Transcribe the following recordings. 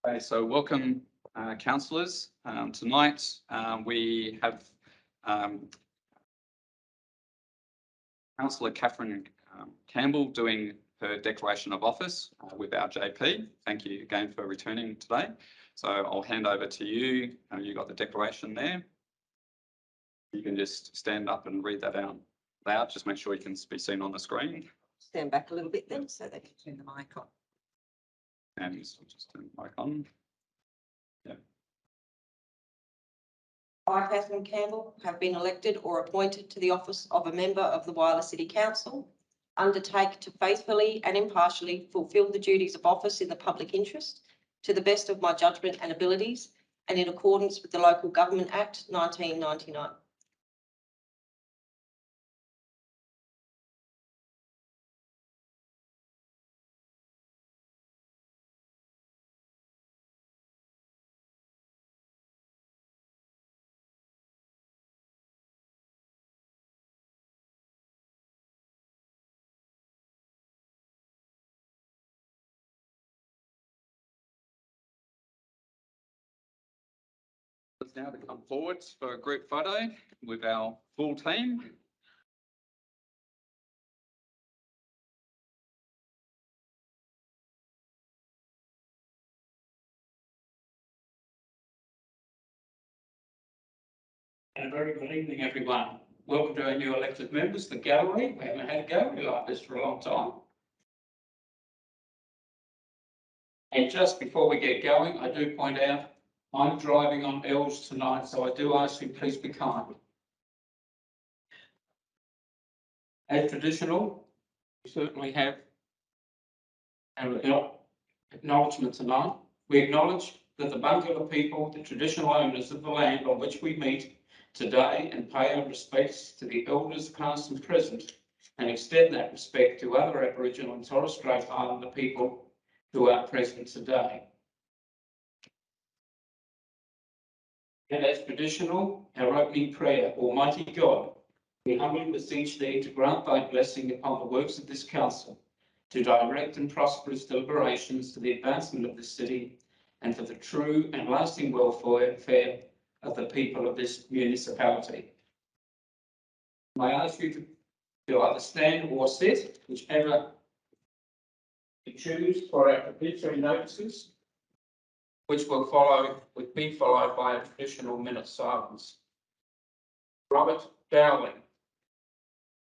Okay, so welcome, councillors. Tonight we have Councillor Catherine Campbell doing her declaration of office with our JP. Thank you again for returning today. So I'll hand over to you. You got the declaration there. You can just stand up and read that out loud. Just make sure you can be seen on the screen. Stand back a little bit then so they can turn the mic on. And just turn the mic on. Yeah. I, Catherine Campbell, have been elected or appointed to the office of a member of the Whyalla City Council, undertake to faithfully and impartially fulfil the duties of office in the public interest to the best of my judgment and abilities and in accordance with the Local Government Act 1999. Now to come forward for a group photo with our full team. And a very good evening, everyone. Welcome to our new elected members, the gallery. We haven't had a gallery like this for a long time. And just before we get going, I do point out I'm driving on L's tonight, so I do ask you please be kind. As traditional, we certainly have our acknowledgement tonight. We acknowledge that the Whyalla people, the traditional owners of the land on which we meet today, and pay our respects to the elders past and present, and extend that respect to other Aboriginal and Torres Strait Islander people who are present today. And as traditional, our opening prayer: Almighty God, we humbly beseech thee to grant thy blessing upon the works of this council, to direct and prosper its deliberations to the advancement of this city and for the true and lasting welfare of the people of this municipality. May I ask you to either stand or sit, whichever you choose, for our propitiatory notices, which will be followed by a traditional minute silence. Robert Dowling,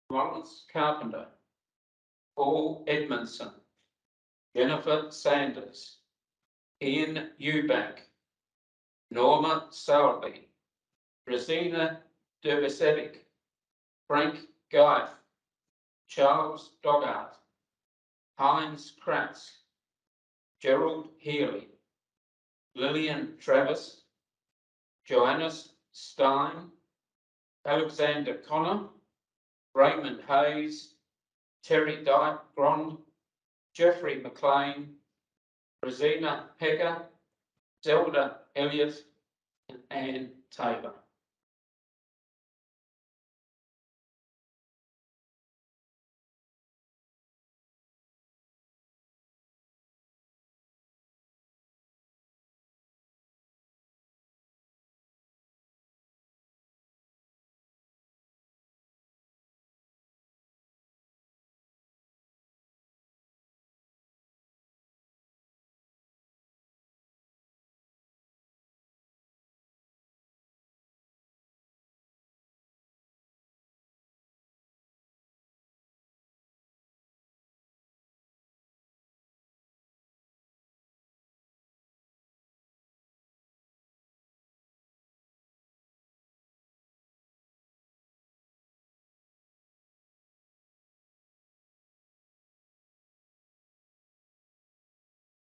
Lawrence Carpenter, Paul Edmondson, Jennifer Sanders, Ian Eubank, Norma Sowerby, Rosina Dervisevic, Frank Guy, Charles Doggart, Heinz Kratz, Gerald Healy, Lillian Travis, Joannis Stein, Alexander Connor, Raymond Hayes, Terry Dyke Grond, Jeffrey McLean, Rosina Pecker, Zelda Elliott, and Anne Taylor.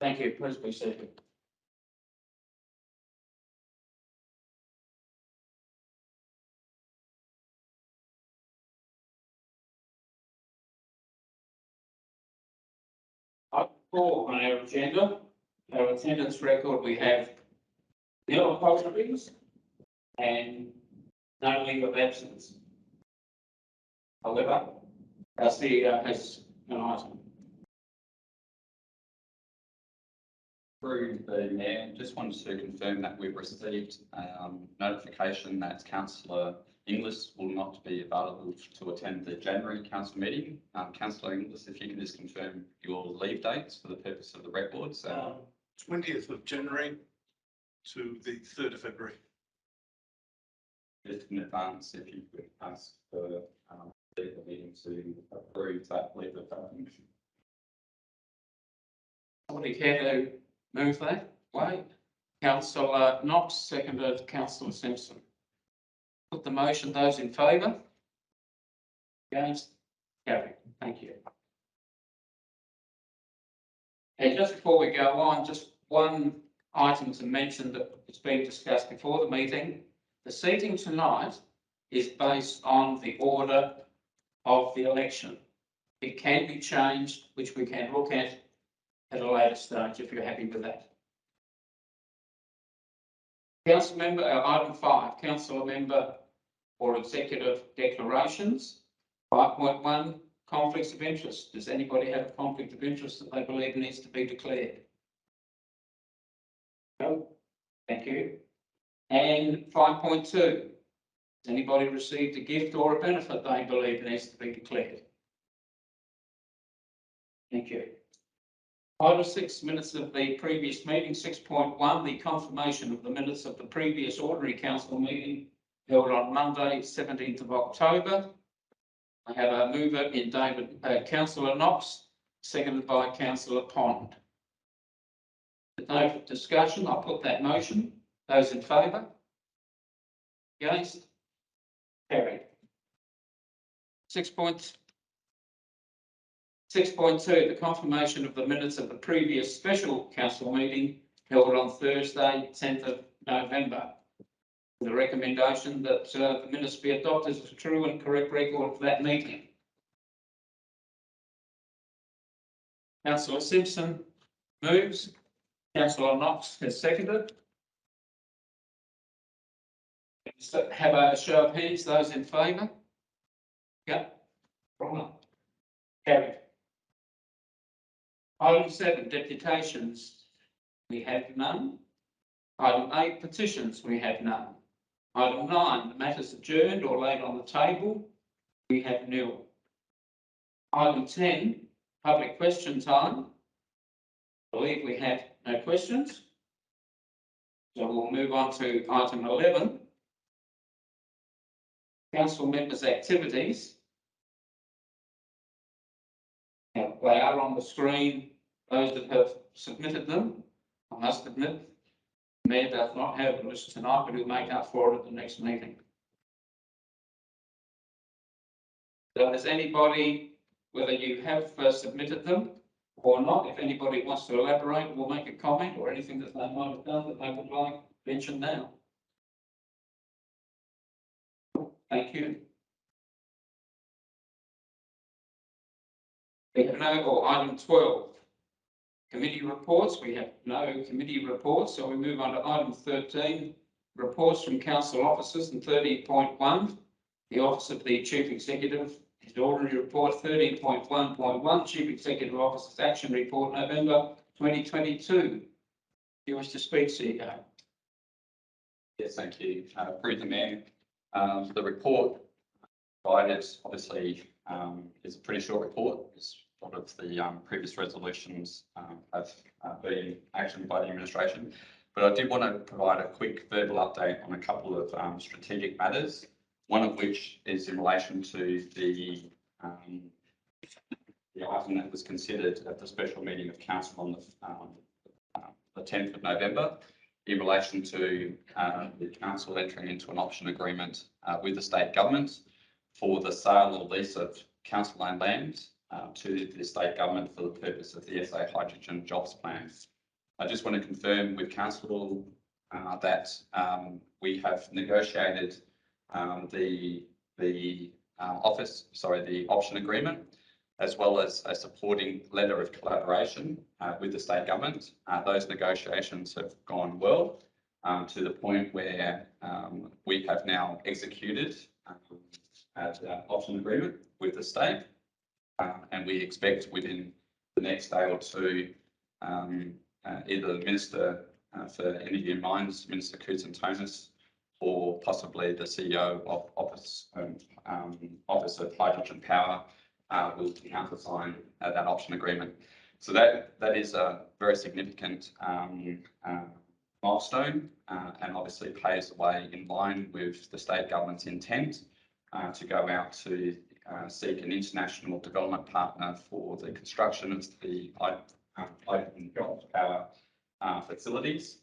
Thank you. Please be seated. Item 4 on our agenda, our attendance record, we have nil apostrophes and no leave of absence. However, our CEO has an item. Through the mayor, just wanted to confirm that we've received notification that Councillor Inglis will not be available to attend the January council meeting. Councillor Inglis, if you can just confirm your leave dates for the purpose of the records. 20th of January to the 3rd of February. Just in advance, if you could ask for the meeting to approve that leave of absence. Somebody care to move that? Wait. Councillor Knox, seconded Councillor Simpson. Put the motion, those in favour? Against? Carried. Thank you. And just before we go on, just one item to mention that it's been discussed before the meeting. The seating tonight is based on the order of the election. It can be changed, which we can look at a later stage if you're happy with that. Council member, item 5, councillor member or executive declarations. 5.1, conflicts of interest. Does anybody have a conflict of interest that they believe needs to be declared? No. Thank you. And 5.2, has anybody received a gift or a benefit they believe needs to be declared? Thank you. Item 6, minutes of the previous meeting. 6.1, the confirmation of the minutes of the previous ordinary council meeting held on Monday, 17th of October. I have a mover in Councillor Knox, seconded by Councillor Pond. With no discussion, I'll put that motion. Those in favour? Against? Carried. 6.2, the confirmation of the minutes of the previous special council meeting held on Thursday, 10th of November. The recommendation that the minutes be adopted as a true and correct record of that meeting. Councillor Simpson moves. Councillor Knox has seconded. Have a show of hands, those in favour? Yeah. Carried. Item 7, deputations. We have none. Item 8, petitions. We have none. Item 9, the matters adjourned or laid on the table. We have nil. Item 10, public question time. I believe we have no questions. So we'll move on to item 11. Council members' activities. Now, they are on the screen, those that have submitted them. I must admit, the Mayor does not have a list tonight, but he'll make up for it at the next meeting. So does anybody, whether you have submitted them or not, if anybody wants to elaborate or make a comment or anything that they might have done that they would like mentioned now? Thank you. We have no, or item 12, committee reports. We have no committee reports, so we move on to item 13, reports from council officers, and 13.1, the Office of the Chief Executive, his ordinary report. 13.1.1, Chief Executive Officer's Action Report, November 2022. You wish to speak, CEO? Yes, thank you. Through the Mayor, the report provided obviously is a pretty short report. A lot of the previous resolutions have been actioned by the administration, but I did want to provide a quick verbal update on a couple of strategic matters. One of which is in relation to the item that was considered at the special meeting of council on the 10th of November, in relation to the council entering into an option agreement with the state government for the sale or lease of council owned land to the state government for the purpose of the SA Hydrogen Jobs Plan. I just want to confirm with council that we have negotiated the option agreement, as well as a supporting letter of collaboration with the state government. Those negotiations have gone well to the point where we have now executed an option agreement with the state, and we expect within the next day or two either the Minister for Energy and Mines, Minister Koutsantonis, or possibly the CEO of Office of Hydrogen Power will countersign that option agreement. So that is a very significant milestone, and obviously paves the way in line with the state government's intent to go out to seek an international development partner for the construction of the hydrogen power facilities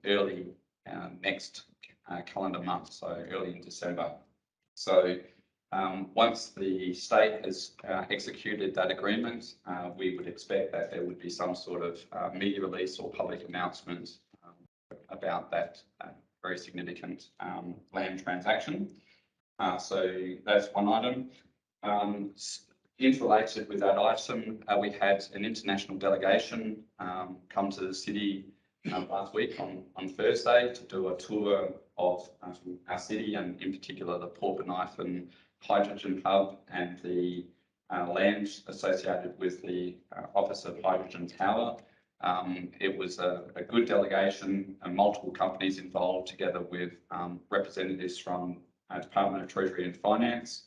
early next calendar month, so early in December. So once the state has executed that agreement, we would expect that there would be some sort of media release or public announcement about that very significant land transaction. So that's one item. Interrelated with that item, we had an international delegation come to the city last week on Thursday to do a tour of our city, and in particular the Port Bonython Hydrogen Hub and the land associated with the Office of Hydrogen Power. It was a good delegation and multiple companies involved, together with representatives from Department of Treasury and Finance,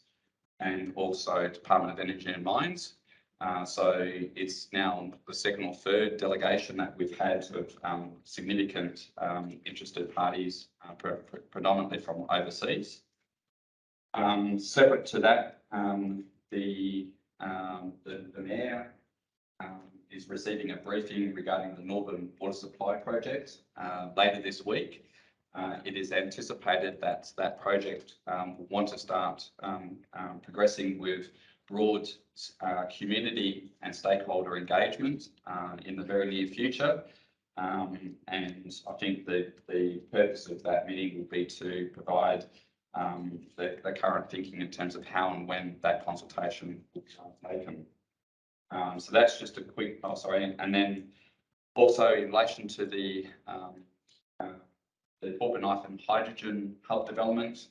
and also Department of Energy and Mines. So it's now the second or third delegation that we've had of significant interested parties, predominantly from overseas. Separate to that, the Mayor is receiving a briefing regarding the Northern Water Supply Project later this week. It is anticipated that that project will want to start progressing with broad community and stakeholder engagement in the very near future. And I think the purpose of that meeting will be to provide the current thinking in terms of how and when that consultation will be taken. So that's just a quick, and then also in relation to the Port Bonython Hydrogen Hub development,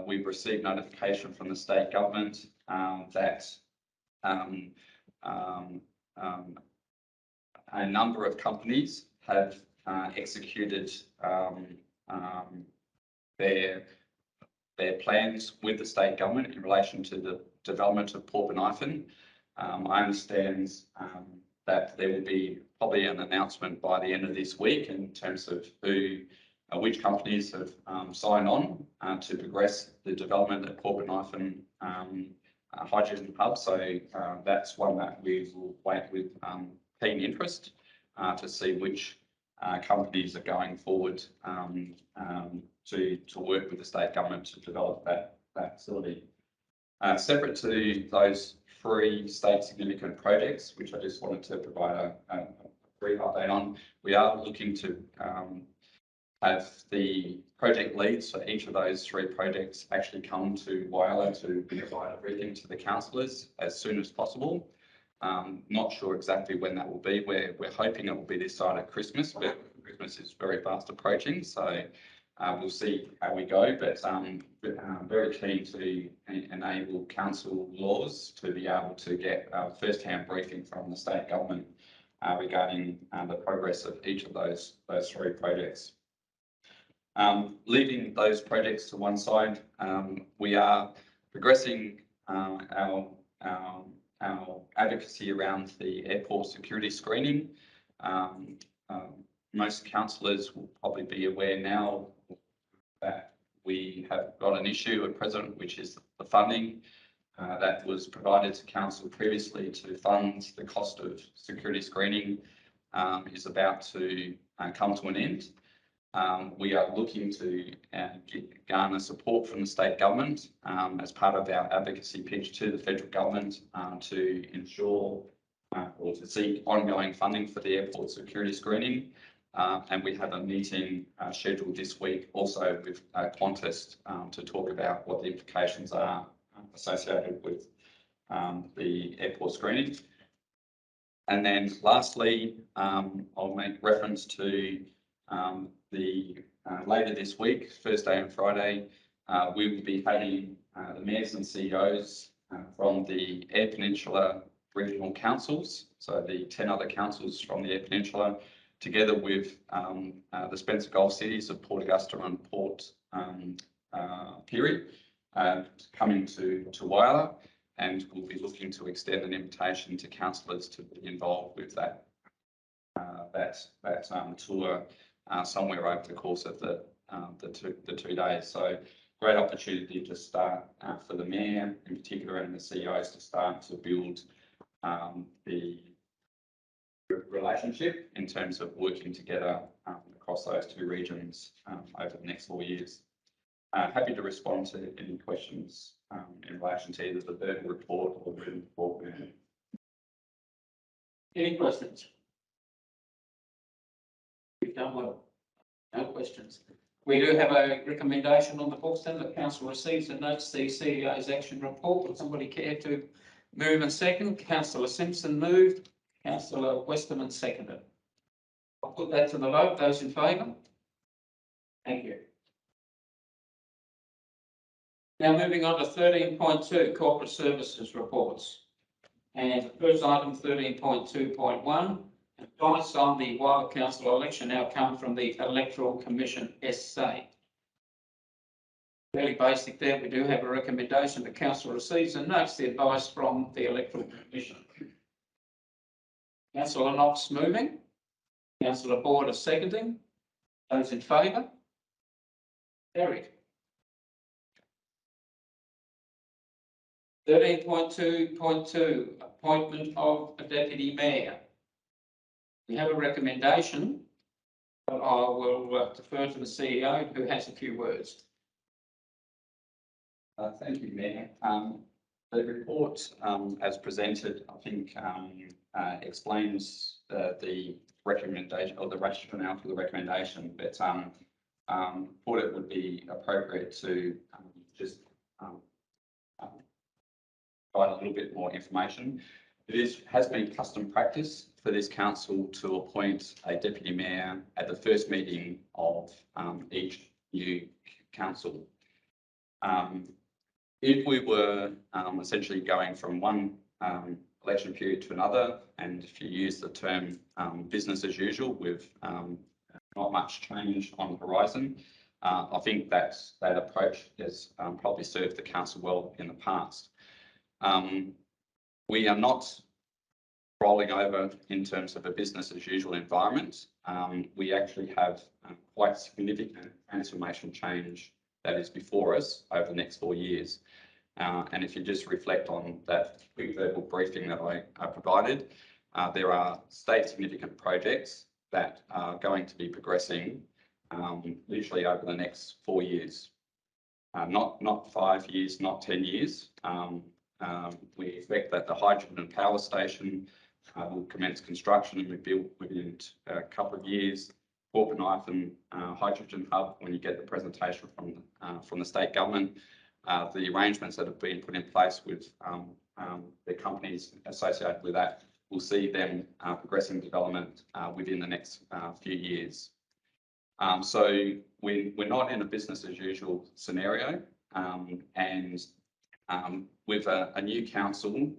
we've received notification from the state government that a number of companies have executed their plans with the state government in relation to the development of Port Bonython. I understand that there will be probably an announcement by the end of this week in terms of which companies have signed on to progress the development of Port Bonython Hydrogen Hub. So that's one that we will wait with keen interest to see which companies are going forward to work with the state government to develop that facility. Separate to those three state significant projects, which I just wanted to provide a brief update on, we are looking to have the project leads for each of those three projects actually come to Whyalla to provide a briefing to the councillors as soon as possible. Not sure exactly when that will be. We're hoping it will be this side of Christmas, but Christmas is very fast approaching, so we'll see how we go. But very keen to enable council laws to be able to get first-hand briefing from the state government regarding the progress of each of those three projects. Leaving those projects to one side, we are progressing our advocacy around the airport security screening. Most councillors will probably be aware now that we have got an issue at present, which is the funding that was provided to council previously to fund the cost of security screening is about to come to an end. We are looking to garner support from the state government as part of our advocacy pitch to the federal government to ensure or to seek ongoing funding for the airport security screening. And we have a meeting scheduled this week also with Qantas to talk about what the implications are associated with the airport screening. And then lastly, I'll make reference to later this week, Thursday and Friday, we will be having the mayors and CEOs from the Eyre Peninsula regional councils, so the 10 other councils from the Eyre Peninsula, together with the Spencer Gulf cities of Port Augusta and Port Pirie, coming to Whyalla, and we'll be looking to extend an invitation to councillors to be involved with that tour somewhere over the course of the 2 days. So great opportunity to start for the mayor in particular and the CEOs to start to build the relationship in terms of working together across those 2 regions over the next 4 years. Happy to respond to any questions in relation to either the verbal report or the written report. Any questions? We've done well. No questions. We do have a recommendation on the books then. The council receives and notes the CEO's action report. Would somebody care to move and second? Councillor Simpson moved. Councillor Westerman seconded. I'll put that to the vote. Those in favour? Thank you. Now moving on to 13.2 corporate services reports. And the first item 13.2.1, advice on the Whyalla Council election outcome from the Electoral Commission SA. Fairly basic there. We do have a recommendation the council receives and notes the advice from the Electoral Commission. Councillor Knox moving. Councillor Border seconding. Those in favour? Carried. 13.2.2, appointment of a deputy mayor. We have a recommendation, but I will defer to the CEO who has a few words. Thank you, Mayor. The report, as presented, I think explains the recommendation or the rationale for the recommendation, but thought it would be appropriate to just provide a little bit more information. It has been custom practice for this council to appoint a deputy mayor at the first meeting of each new council. If we were essentially going from one election period to another, and if you use the term business as usual with not much change on the horizon, I think that approach has probably served the council well in the past. We are not rolling over in terms of a business as usual environment. We actually have quite significant transformation change that is before us over the next 4 years. And if you just reflect on that quick verbal briefing that I provided, there are state significant projects that are going to be progressing literally over the next 4 years. Not 5 years, not 10 years. We expect that the hydrogen power station will commence construction and be built within a couple of years. Port Penithan hydrogen hub, when you get the presentation from the state government, the arrangements that have been put in place with the companies associated with that, we'll see them progressing development within the next few years. So we're not in a business as usual scenario, and with a new council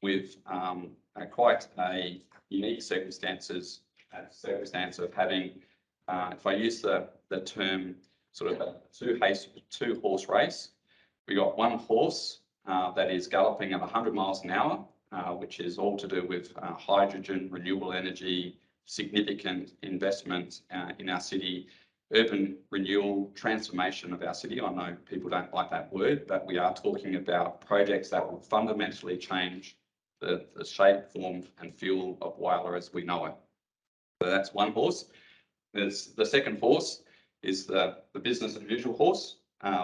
with quite a unique circumstance of having, if I use the term sort of a two horse race, we got one horse that is galloping at 100 miles an hour, which is all to do with hydrogen, renewable energy, significant investment in our city, urban renewal, transformation of our city. I know people don't like that word, but we are talking about projects that will fundamentally change the shape, form and feel of Whyalla as we know it. So that's one horse. The second horse is the business as usual horse,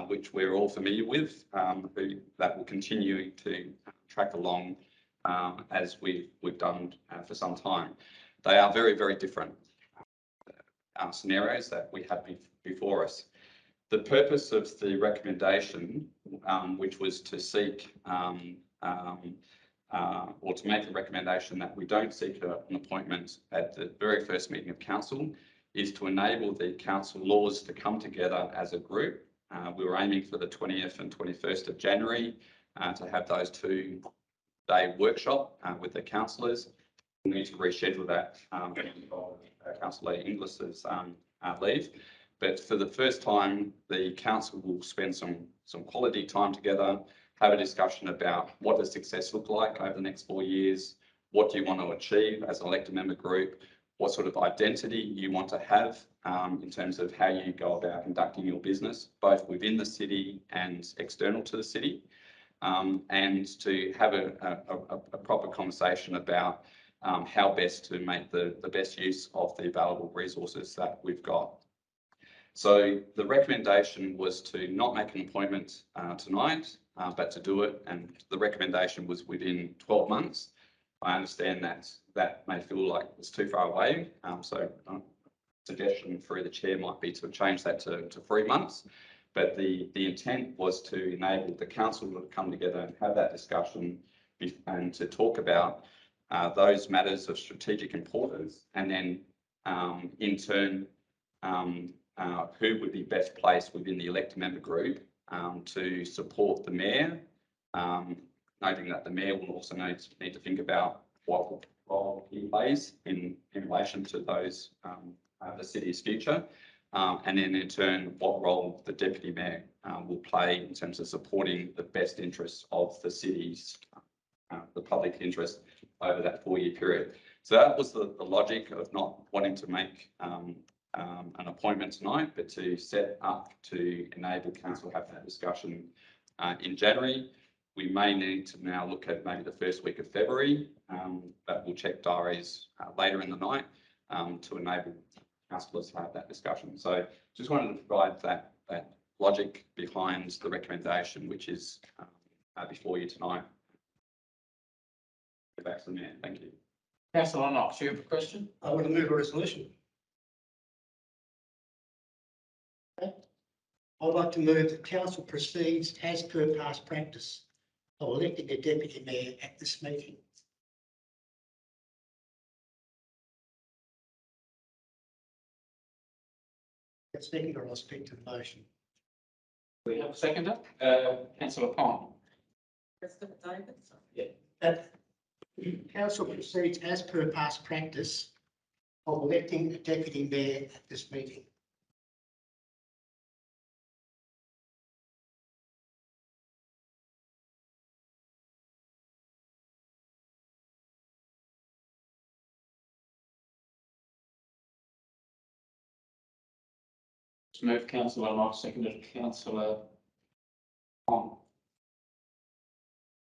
which we're all familiar with, that will continue to track along as we've done for some time. They are very, very different scenarios that we have before us. The purpose of the recommendation, which was to seek or to make the recommendation that we don't seek an appointment at the very first meeting of council, is to enable the council laws to come together as a group. We were aiming for the 20th and 21st of January to have those two day workshop with the councillors. We need to reschedule that Councillor Inglis's leave. But for the first time, the council will spend some quality time together, have a discussion about what does success look like over the next 4 years, what do you want to achieve as an elected member group, what sort of identity you want to have in terms of how you go about conducting your business, both within the city and external to the city, and to have a proper conversation about how best to make the best use of the available resources that we've got. So the recommendation was to not make an appointment tonight, but to do it, and the recommendation was within 12 months. I understand that may feel like it's too far away, so suggestion through the chair might be to change that to 3 months. But the intent was to enable the council to come together and have that discussion and to talk about those matters of strategic importance, and then in turn who would be best placed within the elected member group to support the mayor, noting that the mayor will also need to think about what role he plays in relation to those the city's future, and then in turn what role the deputy mayor will play in terms of supporting the best interests of the city's the public interest over that 4-year period. So that was the logic of not wanting to make an appointment tonight, but to set up to enable council to have that discussion in January. We may need to now look at maybe the first week of February, but we'll check diaries later in the night to enable councillors to have that discussion. So just wanted to provide that logic behind the recommendation, which is before you tonight. Back to the mayor. Thank you. Councillor Knox, you have a question? I want to move a resolution. Okay. I'd like to move that council proceeds as per past practice of electing a deputy mayor at this meeting. A second, or I'll speak to the motion. We have a seconder, Councillor Pond. President David. That council proceeds as per past practice of electing a deputy mayor at this meeting. Move Councillor Knox, seconded Councillor Pond.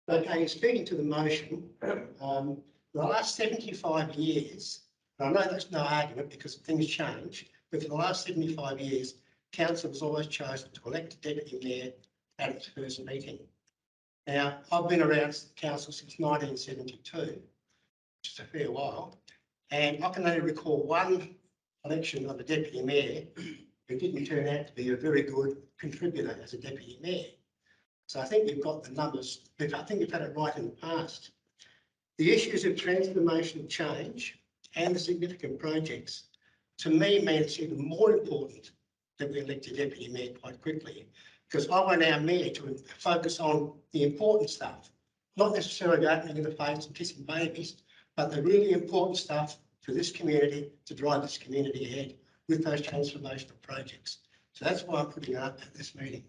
Okay, speaking to the motion, the last 75 years, and I know that's no argument because things change, but for the last 75 years, council has always chosen to elect a deputy mayor at its first meeting. Now, I've been around council since 1972, which is a fair while, and I can only recall one election of a deputy mayor who didn't turn out to be a very good contributor as a deputy mayor. So I think we've got the numbers, but I think we've had it right in the past. The issues of transformational change and the significant projects, to me, mean it's even more important that we elect a deputy mayor quite quickly, because I want our mayor to focus on the important stuff, not necessarily opening in the face and kissing babies, but the really important stuff for this community to drive this community ahead with those transformational projects. So that's why I'm putting it up at this meeting.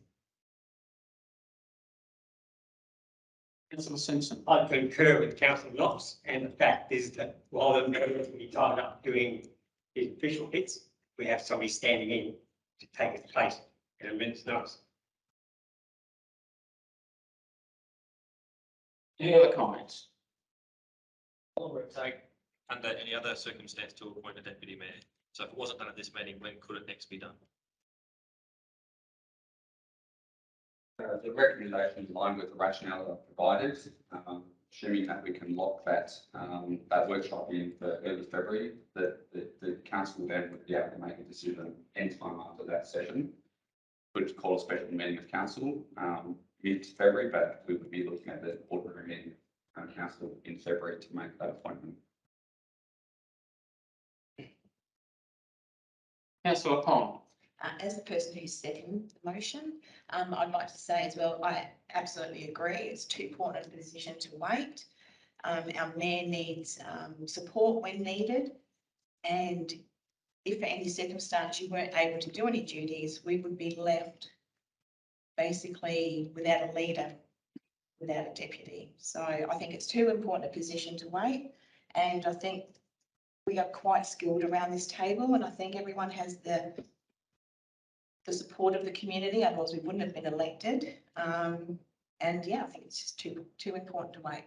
Councillor Simpson. I concur with Councillor Knox, and the fact is that while the mayor can be tied up doing his official bits, we have somebody standing in to take his place in a minute's notice. Any other comments? What would it take under any other circumstance to appoint a deputy mayor? So if it wasn't done at this meeting, when could it next be done? The recommendation is in line with the rationale that I've provided, assuming that we can lock that workshop in for early February, that the council then would be able to make a decision anytime after that session. Could call a special meeting of council mid-February, but we would be looking at the ordinary meeting of council in February to make that appointment. Councillor Pond. As the person who seconded the motion, I'd like to say as well, I absolutely agree. It's too important a position to wait. Our mayor needs support when needed. And if for any circumstance you weren't able to do any duties, we would be left basically without a leader, without a deputy. So I think it's too important a position to wait. And I think we are quite skilled around this table, and I think everyone has the support of the community, otherwise we wouldn't have been elected. And yeah, I think it's just too important to wait.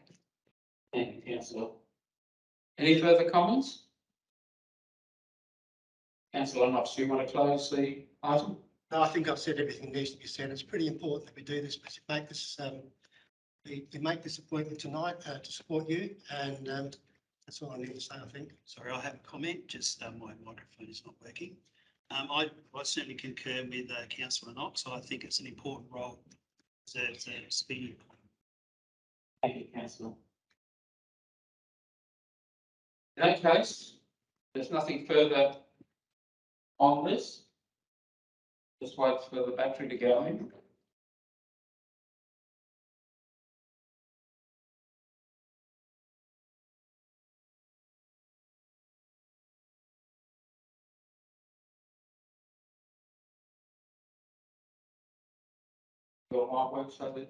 Thank you, councillor. Any further comments? Councillor Knox, do you want to close the item? No, I think I've said everything that needs to be said. It's pretty important that we do this, but we make this appointment tonight to support you, and that's all I need to say, I think. Sorry, I have a comment, just my microphone is not working. I certainly concur with Councillor Knox. I think it's an important role to speed. Thank you, councillor. In that case, there's nothing further on this. Just wait for the battery to go in. Your artwork, so that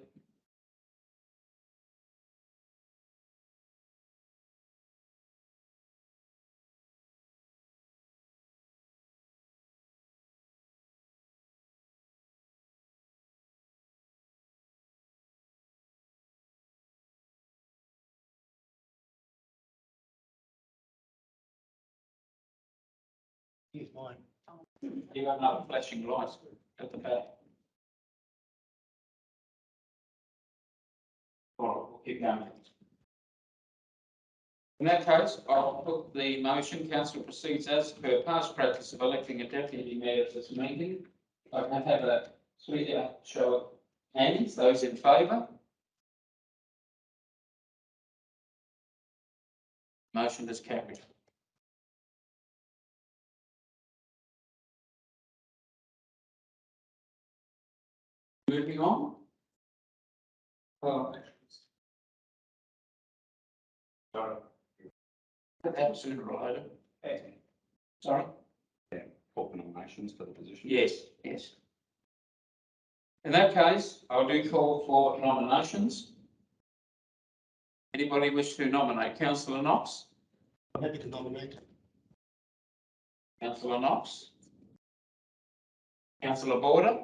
Here's mine. you have another flashing light at the back. All right, we'll keep going. In that case, I'll put the motion. Council proceeds as per past practice of electing a deputy mayor at this meeting. I can have a sweet show of hands. Those in favour? Motion is carried. Moving on. Sorry. That was sooner or later. Sorry? Call for nominations for the position. Yes, yes. In that case, I do call for nominations. Anybody wish to nominate? Councillor Knox? I'm happy to nominate. Councillor Knox? Councillor Border?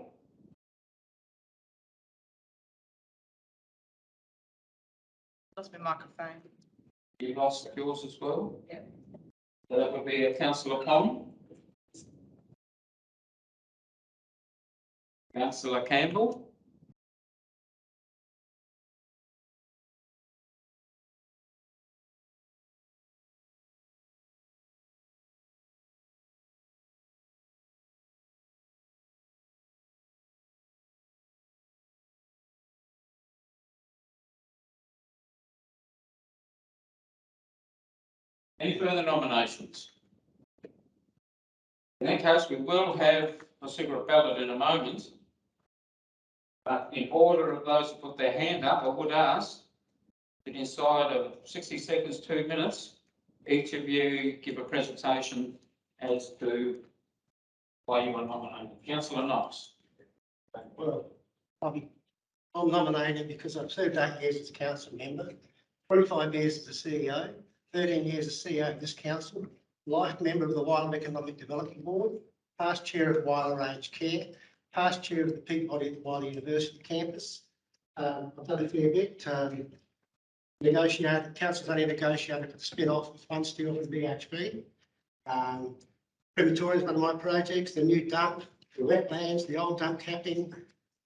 Lost my microphone. You lost yours as well? Yeah. So that would be a Councillor Conn. Councillor Campbell. Any further nominations? In that case, we will have a secret ballot in a moment. But in order of those who put their hand up, I would ask that inside of 60 seconds, 2 minutes, each of you give a presentation as to why you are nominated. Councillor Knox. Well, I'm nominated because I've served 8 years as a council member, 25 years as a CEO, 13 years as CEO of this council, life member of the Whyalla Economic Development Board, past chair of Whyalla Aged Care, past chair of the Peabody at the Whyalla University campus. I've done a fair bit. Council's only negotiated for the spin-off of One Steel from BHP. Crematorium is one of my projects, the new dump, the wetlands, the old dump capping,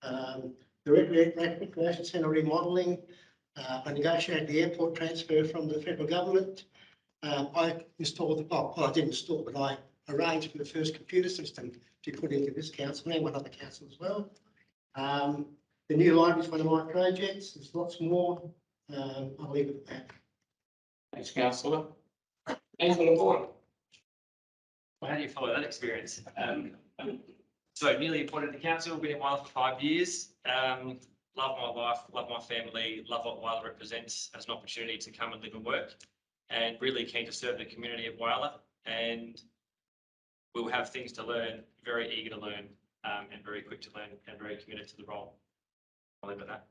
the recreation centre remodelling. I negotiated the airport transfer from the federal government. I installed I didn't install, but I arranged for the first computer system to put into this council and one other council as well. The new library is one of my projects. There's lots more. I'll leave it at that. Thanks, Councillor. Councillor Border. Well, how do you follow that experience? So nearly appointed to council, been in Whyalla for 5 years. love my life, love my family, love what Whyalla represents as an opportunity to come and live and work, and really keen to serve the community of Whyalla. And we'll have things to learn, very eager to learn, and very quick to learn, and very committed to the role. I'll leave it at that.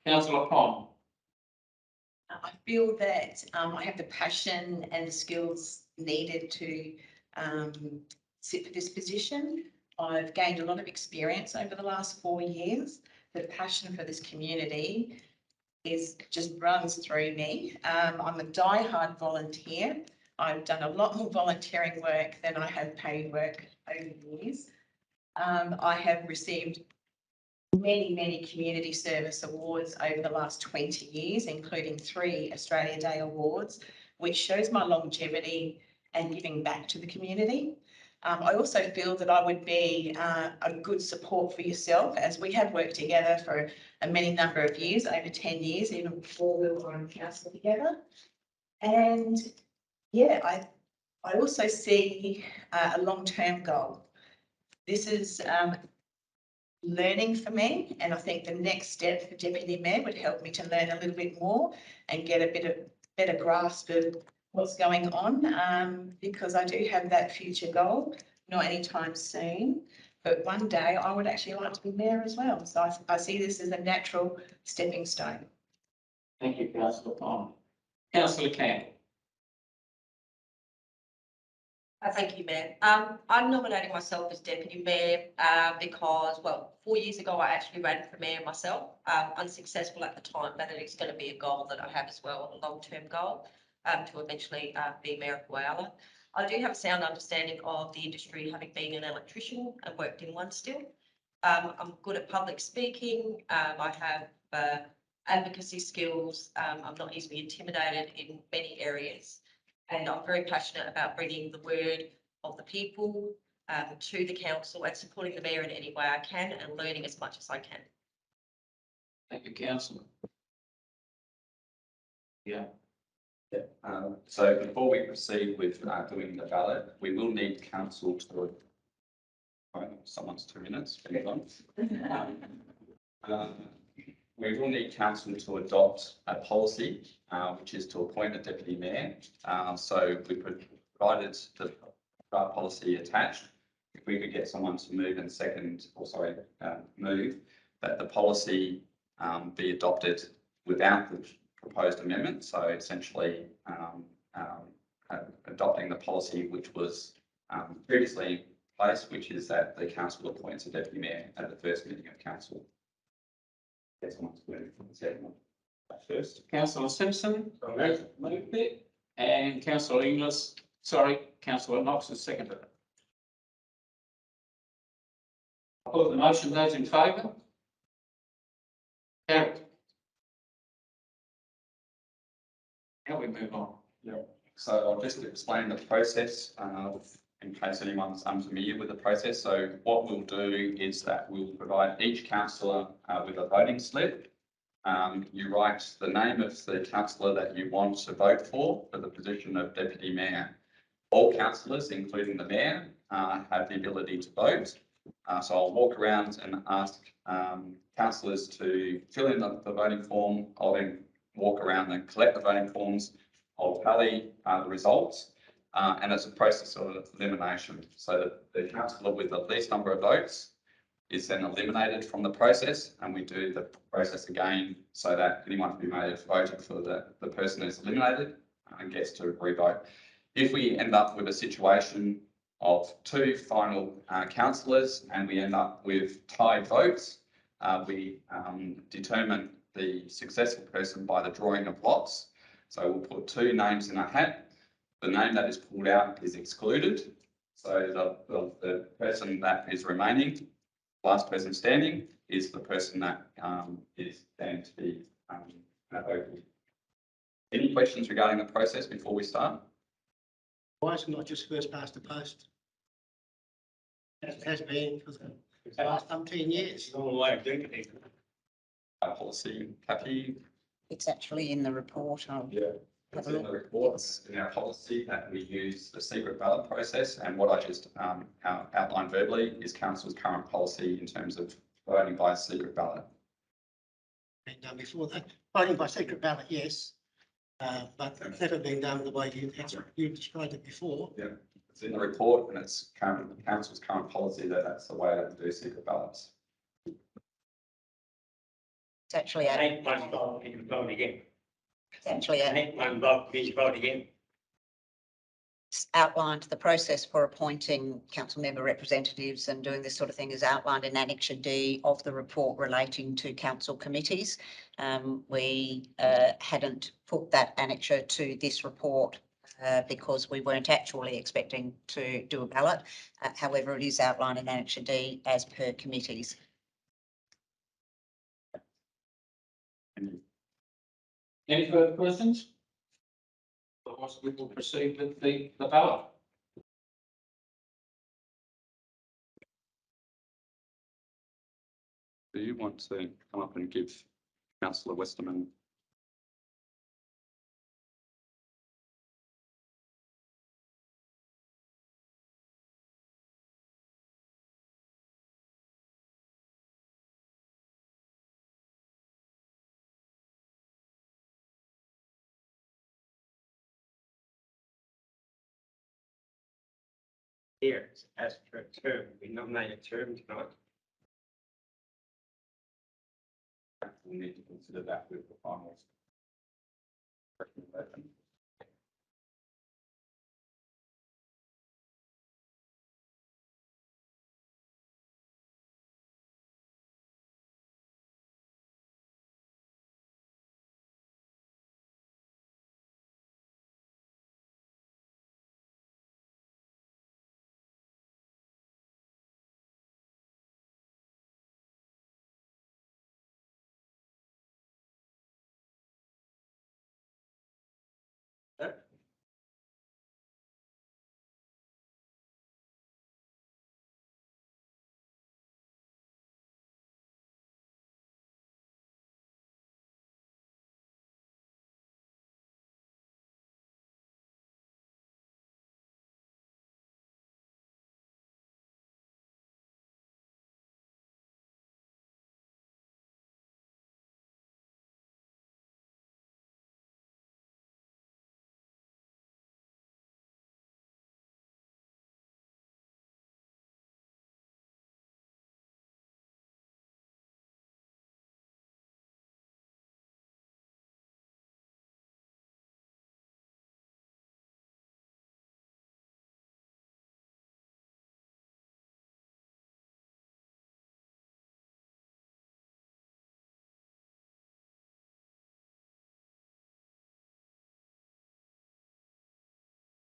Councillor Pond. I feel that I have the passion and the skills needed to sit for this position. I've gained a lot of experience over the last 4 years. The passion for this community just runs through me. I'm a die-hard volunteer. I've done a lot more volunteering work than I have paid work over the years. I have received many community service awards over the last 20 years, including 3 Australia Day awards, which shows my longevity and giving back to the community. I also feel that I would be a good support for yourself, as we have worked together for a many number of years, over 10 years, even before we were on council together. And yeah, I also see a long-term goal. This is learning for me, and I think the next step for Deputy Mayor would help me to learn a little bit more and get a bit of better grasp of what's going on, because I do have that future goal, not anytime soon, but one day I would actually like to be Mayor as well. So I see this as a natural stepping stone. Thank you, Councillor Pond. Councillor Campbell. Thank you, Mayor. I'm nominating myself as Deputy Mayor because, well, 4 years ago, I actually ran for Mayor myself, unsuccessful at the time, but it is going to be a goal that I have as well, a long-term goal, to eventually be Mayor of Whyalla. I do have a sound understanding of the industry, having been an electrician and worked in one still. I'm good at public speaking. I have advocacy skills. I'm not easily intimidated in many areas. And I'm very passionate about bringing the word of the people to the council and supporting the mayor in any way I can and learning as much as I can. Thank you, Councillor. Yeah. So before we proceed with doing the ballot, we will need council to, someone's 2 minutes, we will need council to adopt a policy, which is to appoint a deputy mayor. So we provided the policy attached. If we could get someone to move and second, or sorry, move that the policy be adopted without the proposed amendment. So essentially adopting the policy which was previously in place, which is that the council appoints a deputy mayor at the first meeting of council. Get someone to move from the second one first. Councillor Simpson, moved it, and Councillor Inglis, sorry, Councillor Knox has seconded it. I'll put the motion, those in favour? Carried. Now we move on. So I'll just explain the process in case anyone's unfamiliar with the process. So what we'll do is that we'll provide each councillor with a voting slip. You write the name of the councillor that you want to vote for the position of deputy mayor. All councillors, including the mayor, have the ability to vote. So I'll walk around and ask councillors to fill in the voting form. I'll then walk around and collect the voting forms. I'll tally the results, and it's a process of elimination. So that the councillor with the least number of votes is then eliminated from the process, and we do the process again so that anyone who may have voted for the person who's eliminated and gets to re-vote. If we end up with a situation of 2 final councillors and we end up with tied votes, we determine the successful person by the drawing of lots. So we'll put 2 names in a hat. The name that is pulled out is excluded. So the person that is remaining, last person standing, is the person that is going to be voted. Any questions regarding the process before we start? Why is it not just first past the post? As it has been for the last 10 years. It's a normal way of doing it. Policy, Kathy? It's actually in the report. It's in the report, in our policy, that we use the secret ballot process, and what I just outlined verbally is council's current policy in terms of voting by secret ballot. Been done before that. Voting by secret ballot, yes. But it's never been done the way you described it before. Yeah, it's in the report and it's current, the council's current policy that that's the way to do secret ballots. It's actually, Ain't one vote, you can vote again. it's actually Ain't one vote, you can vote again. outlined, the process for appointing council member representatives and doing this sort of thing is outlined in Annexure D of the report relating to council committees. We hadn't put that annexure to this report because we weren't actually expecting to do a ballot. However, it is outlined in Annexure D as per committees. Any further questions? Otherwise, we will proceed with the ballot. Do you want to come up and give Councillor Westerman? Here, as per term, we nominate a term tonight. We need to consider that with the final recommendation.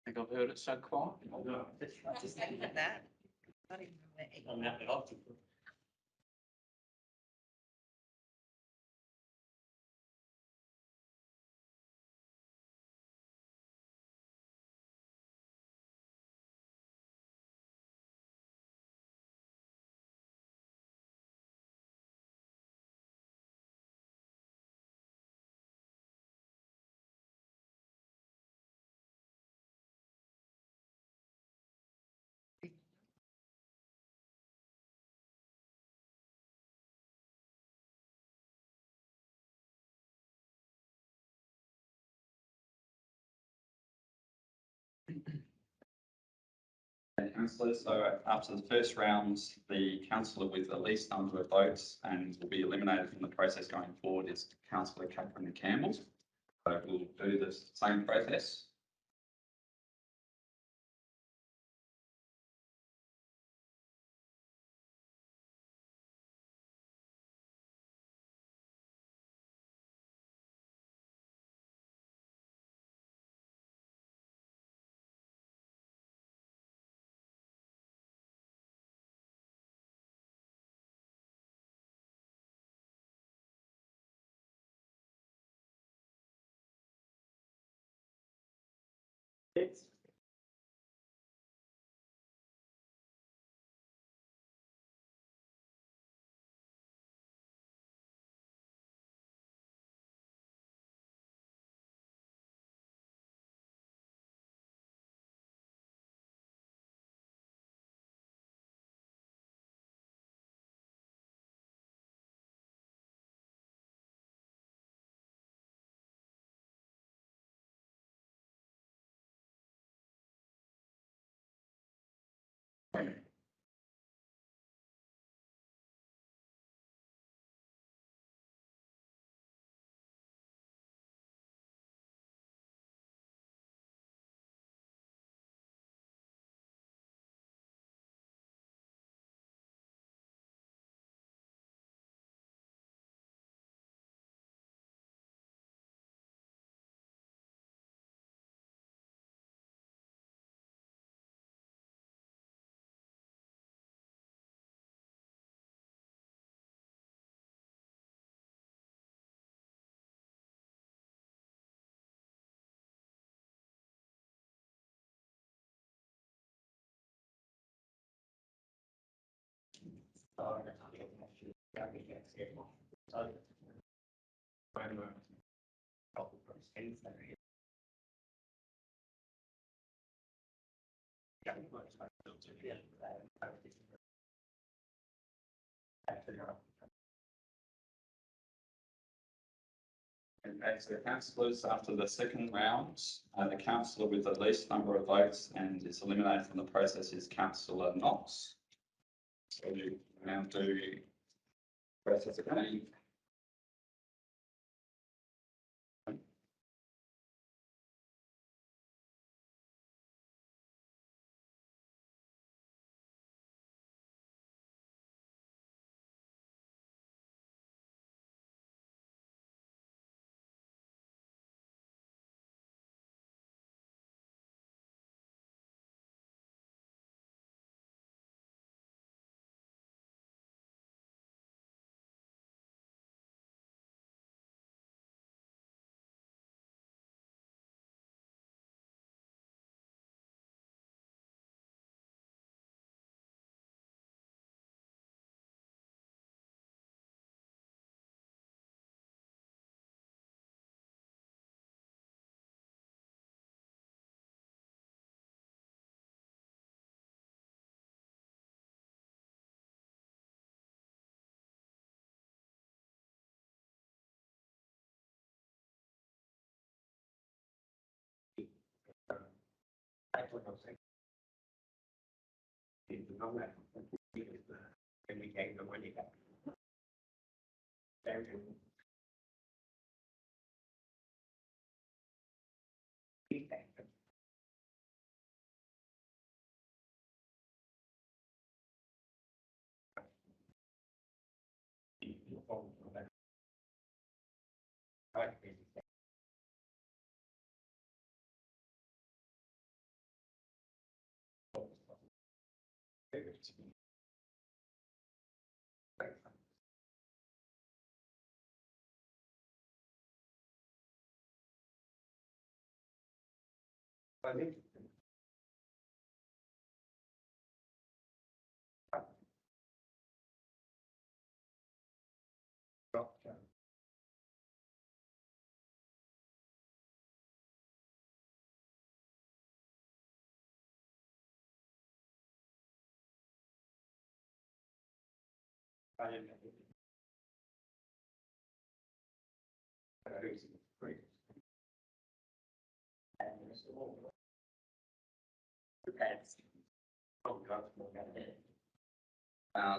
I think I've heard it so quiet. No. Just think of that. Not even aware. I'm happy to. Councillors, so after the first round, the councillor with the least number of votes and will be eliminated from the process going forward is Councillor Catherine Campbell. So we'll do the same process. It's Okay, so councillors, after the second round, the councillor with the least number of votes and is eliminated from the process is councillor Knox. So you now do process again.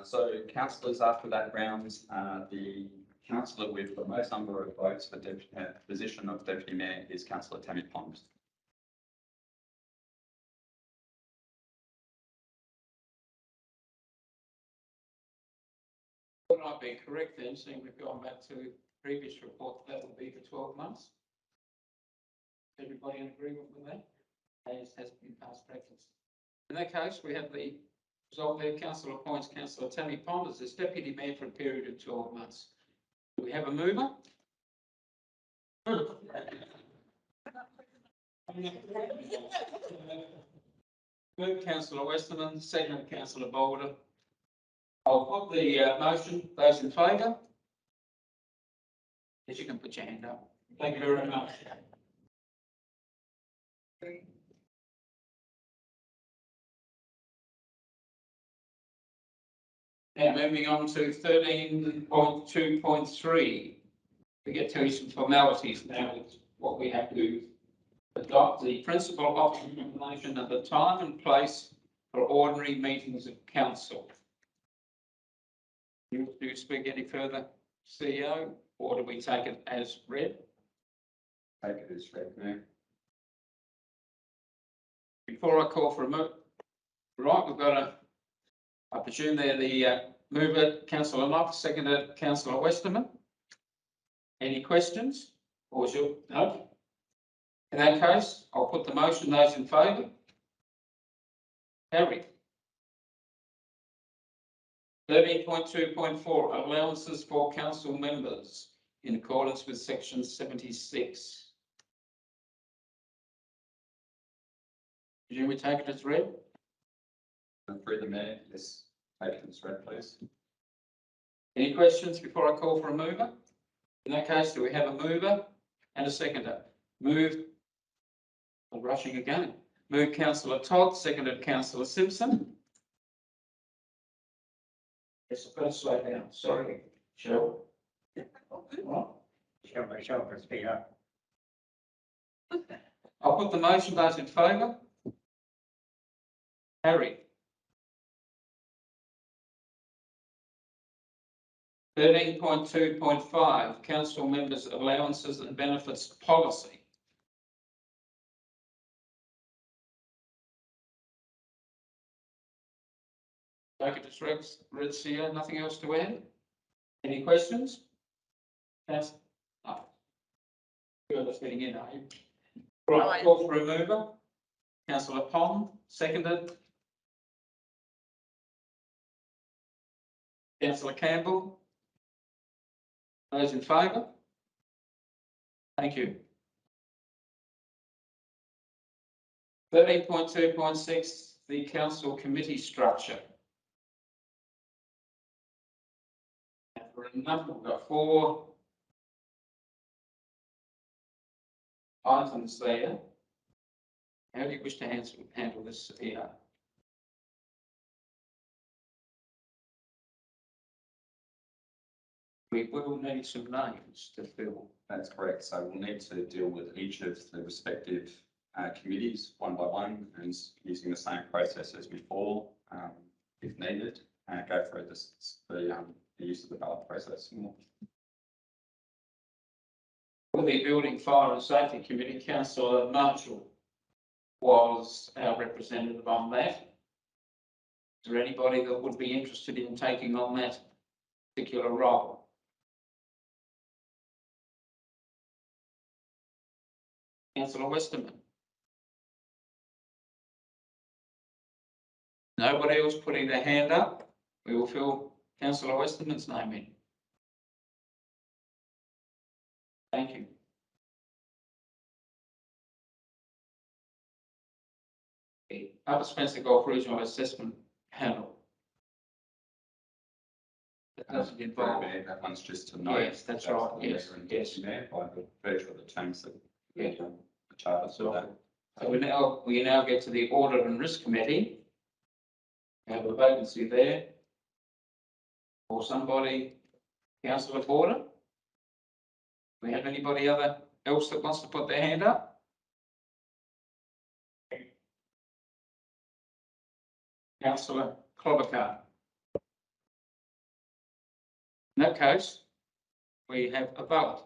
So councillors after that round, the councillor with the most number of votes for the position of deputy mayor is councillor Tammy Pond. Would I be correct then, seeing we've gone back to previous report, that would be for 12 months? Everybody in agreement with that? As has been past practice. In that case, we have the result there. Council appoints councillor Tammy Pond as deputy mayor for a period of 12 months. Do we have a mover? Move councillor Westerman, second councillor Boulder. I'll put the motion. Those in favour? Yes, you can put your hand up. Thank you very much. Now moving on to 13.2.3. We get to some formalities now with what we have to adopt the principal office information of the time and place for ordinary meetings of council. Do you speak any further, CEO, or do we take it as read? Take it as read now. Before I call for a vote, right, we've got I presume they're the mover, councillor Knox, seconded councillor Westerman. Any questions? Or should, no? In that case, I'll put the motion. Those in favour? Carried. 13.2.4, allowances for council members in accordance with section 76. Presume we take it as read? Through the mayor, yes, take it as read, please. Any questions before I call for a mover? In that case, do we have a mover and a seconder? Moved. I'm rushing again. Moved councillor Todd, seconded councillor Simpson. Yes, I've got to slow down. Sorry, Cheryl. What? Show for speed up. I'll put the motion. Those in favour? Harry. 13.2.5, council members' allowances and benefits policy. Take it as read, here. Nothing else to add? Any questions? Yes. No. You're just getting in, are you? Right, call for a mover. Councillor Pond, seconded. Councillor Campbell. Those in favour? Thank you. 13.2.6, the council committee structure. And for a number, we've got 4 items there. How do you wish to handle this here? We will need some names to fill. That's correct. So we'll need to deal with each of the respective committees one by one and using the same process as before, if needed, go through the use of the ballot process more. For the Building, Fire and Safety Committee, Councillor Marshall was our representative on that. Is there anybody that would be interested in taking on that particular role? Councillor Westerman. Nobody else putting their hand up? We will fill Councillor Westerman's name in. Thank you. The Upper Spencer Gulf Regional Assessment Panel. That doesn't involve. That one's just to know. Yes, that's right. Yes, yes. By the virtue of the terms that the charter. So we now get to the Audit and Risk Committee. We have a vacancy there. Or somebody, Councillor Porter. We have anybody else that wants to put their hand up? Councillor Klobuchar. In that case, we have a vote.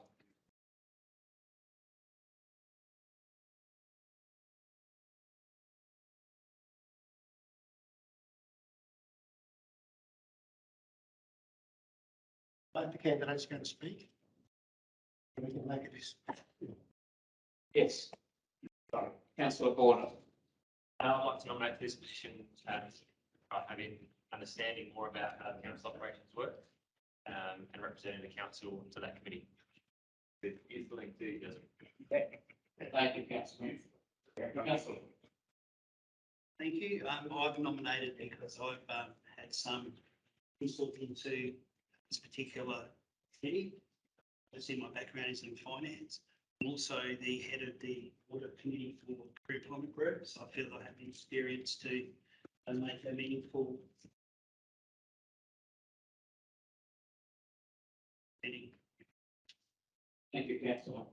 Both the candidates going to speak. And we can make it this. Yes. Sorry, Councillor Porter. I'd like to nominate for this position, having understanding more about how the council operations work, and representing the council to that committee. He's the link too, doesn't he? Thank you, Councillor. Councillor. Thank you. I've nominated because I've had some input into this particular committee. I see my background is in finance. I'm also the head of the audit committee for Career Employment Group, so I feel I have the experience to make a meaningful meeting. Thank you, Councillor.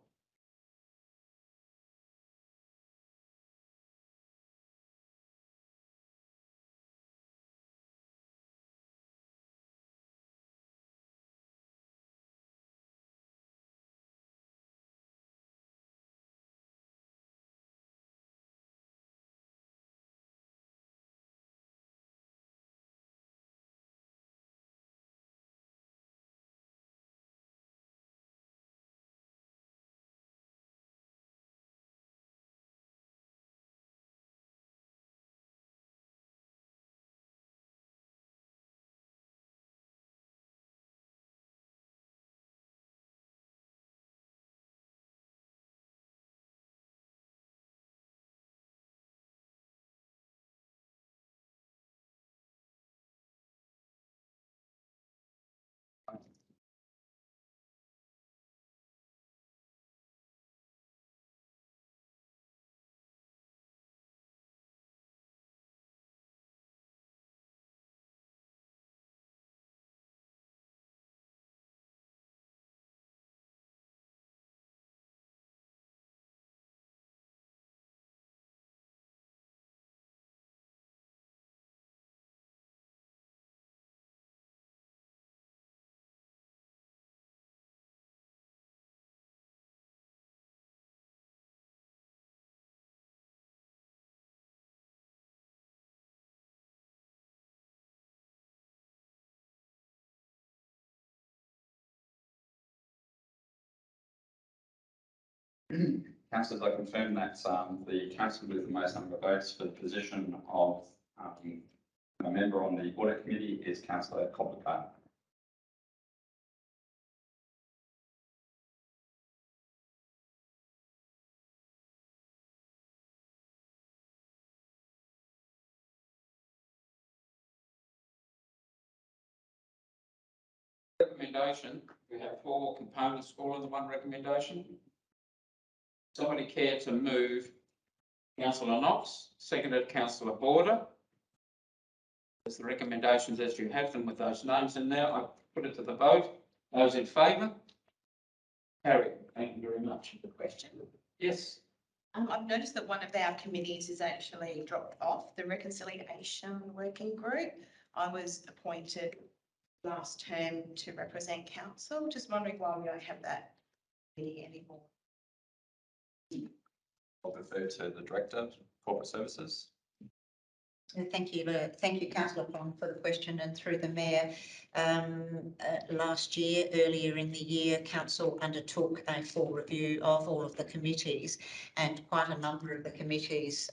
Councillors, I confirm that the councillor with the most number of votes for the position of a member on the audit committee is Councillor Complicated. Recommendation, we have 4 components all in the one recommendation. Somebody care to move Councillor Knox, seconded Councillor Border. As the recommendations as you have them with those names in there, I put it to the vote. Those in favour? Carry. Thank you very much. The question. Yes. I've noticed that one of our committees is actually dropped off, the Reconciliation Working Group. I was appointed last term to represent council. Just wondering why we don't have that committee anymore. I'll defer to the Director of Corporate Services. Thank you, Councillor Pong, for the question, and through the Mayor. Last year, earlier in the year, Council undertook a full review of all of the committees, and quite a number of the committees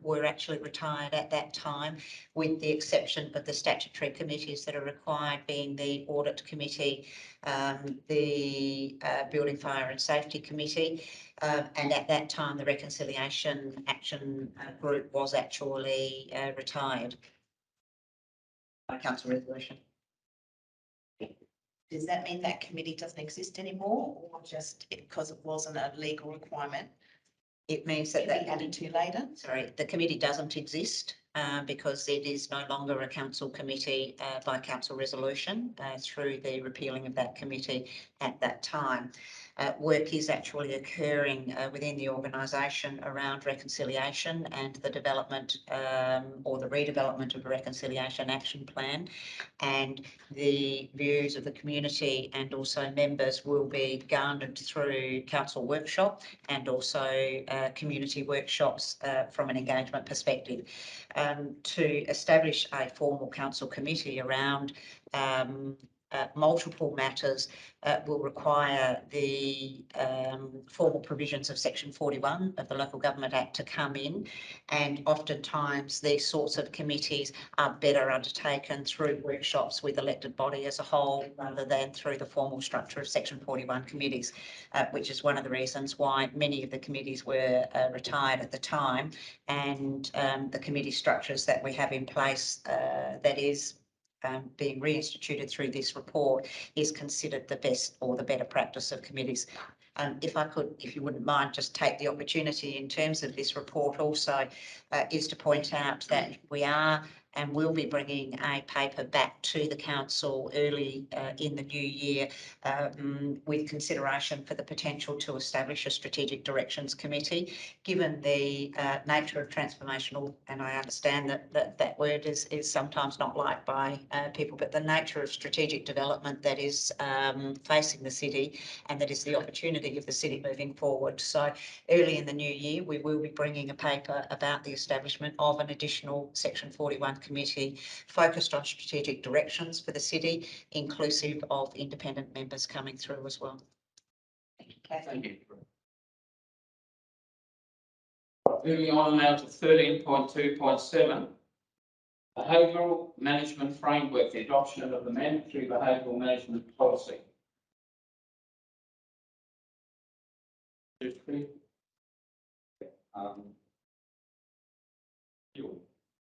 were actually retired at that time, with the exception of the statutory committees that are required, being the Audit Committee, the Building, Fire and Safety Committee, and at that time the Reconciliation Action Group was actually retired by council resolution. Does that mean that committee doesn't exist anymore, or just because it wasn't a legal requirement? It means that Be added to later. Sorry, the committee doesn't exist because it is no longer a council committee by council resolution through the repealing of that committee at that time. Work is actually occurring within the organisation around reconciliation and the development or the redevelopment of a reconciliation action plan, and the views of the community and also members will be garnered through council workshop and also community workshops from an engagement perspective. To establish a formal council committee around multiple matters will require the formal provisions of Section 41 of the Local Government Act to come in, and oftentimes these sorts of committees are better undertaken through workshops with elected body as a whole rather than through the formal structure of Section 41 committees, which is one of the reasons why many of the committees were retired at the time, and the committee structures that we have in place that is being reinstituted through this report is considered the best or the better practice of committees. If I could, if you wouldn't mind, just take the opportunity in terms of this report also is to point out that we are and will be bringing a paper back to the council early in the new year with consideration for the potential to establish a strategic directions committee. Given the nature of transformational, and I understand that word is sometimes not liked by people, but the nature of strategic development that is facing the city, and that is the opportunity of the city moving forward. So early in the new year, we will be bringing a paper about the establishment of an additional Section 41 committee focused on strategic directions for the city, inclusive of independent members coming through as well. Thank you, Kathy. Thank you. Moving on now to 13.2.7. Behavioural Management Framework, the adoption of the mandatory behavioural management policy.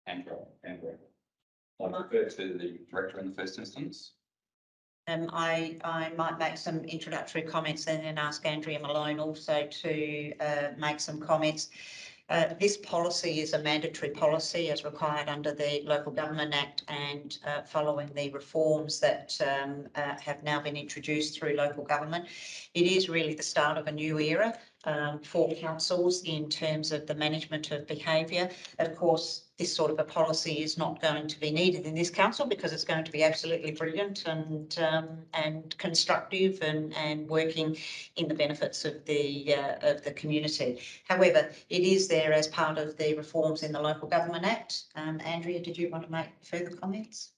Andrew. I'll refer to the Director in the first instance. I might make some introductory comments and then ask Andrea Malone also to make some comments. This policy is a mandatory policy as required under the Local Government Act, and following the reforms that have now been introduced through local government, it is really the start of a new era for councils in terms of the management of behaviour. Of course, this sort of a policy is not going to be needed in this council because it's going to be absolutely brilliant and constructive and working in the benefits of the community. However, it is there as part of the reforms in the Local Government Act. Andrea, did you want to make further comments?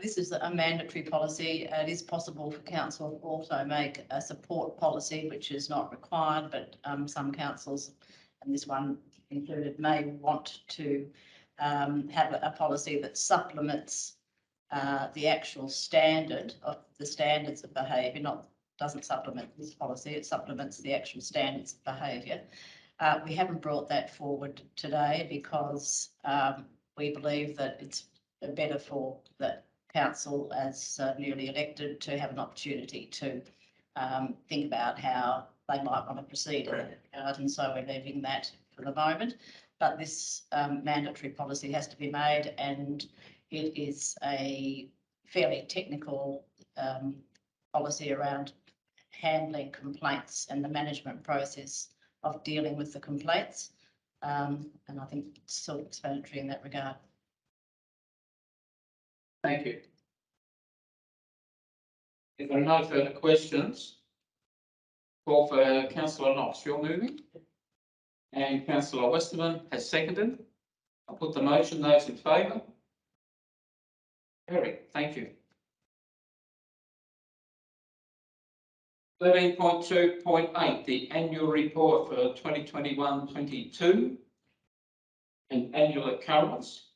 This is a mandatory policy. It is possible for council to also make a support policy, which is not required, but some councils, and this one included, may want to have a policy that supplements the actual standard of the standards of behaviour, doesn't supplement this policy, it supplements the actual standards of behaviour. We haven't brought that forward today because we believe that it's better for the council as newly elected to have an opportunity to think about how they might want to proceed in that regard, and so we're leaving that for the moment. But this mandatory policy has to be made, and it is a fairly technical policy around handling complaints and the management process of dealing with the complaints. And I think it's self-explanatory in that regard. Thank you. If there are no further questions, call for councillor Knox, you're moving, and councillor Westerman has seconded. I'll put the motion. Those in favour? Carried. Thank you. 13.2.8, the annual report for 2021-22 and annual occurrence.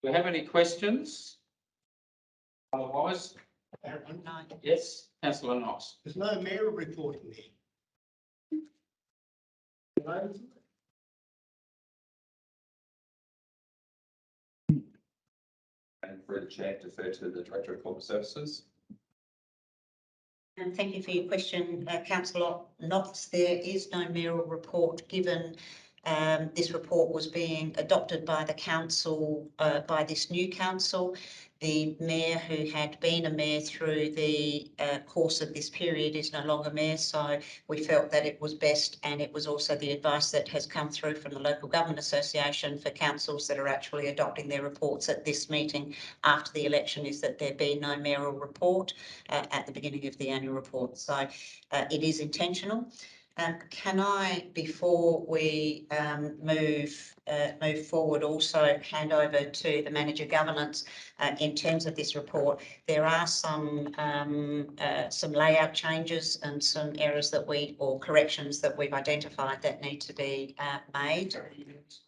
Do we have any questions? Otherwise, yes, councillor Knox. There's no mayoral report in there. And for the chair, defer to the Director of Corporate Services. And thank you for your question, councillor Knox. There is no mayoral report given. This report was being adopted by the council, by this new council. The mayor, who had been a mayor through the course of this period, is no longer mayor, so we felt that it was best, and it was also the advice that has come through from the Local Government Association for councils that are actually adopting their reports at this meeting after the election, is that there be no mayoral report at the beginning of the annual report. So it is intentional. Can I, before we move forward, also hand over to the Manager Governance in terms of this report? There are some layout changes and some errors that or corrections that we've identified that need to be made.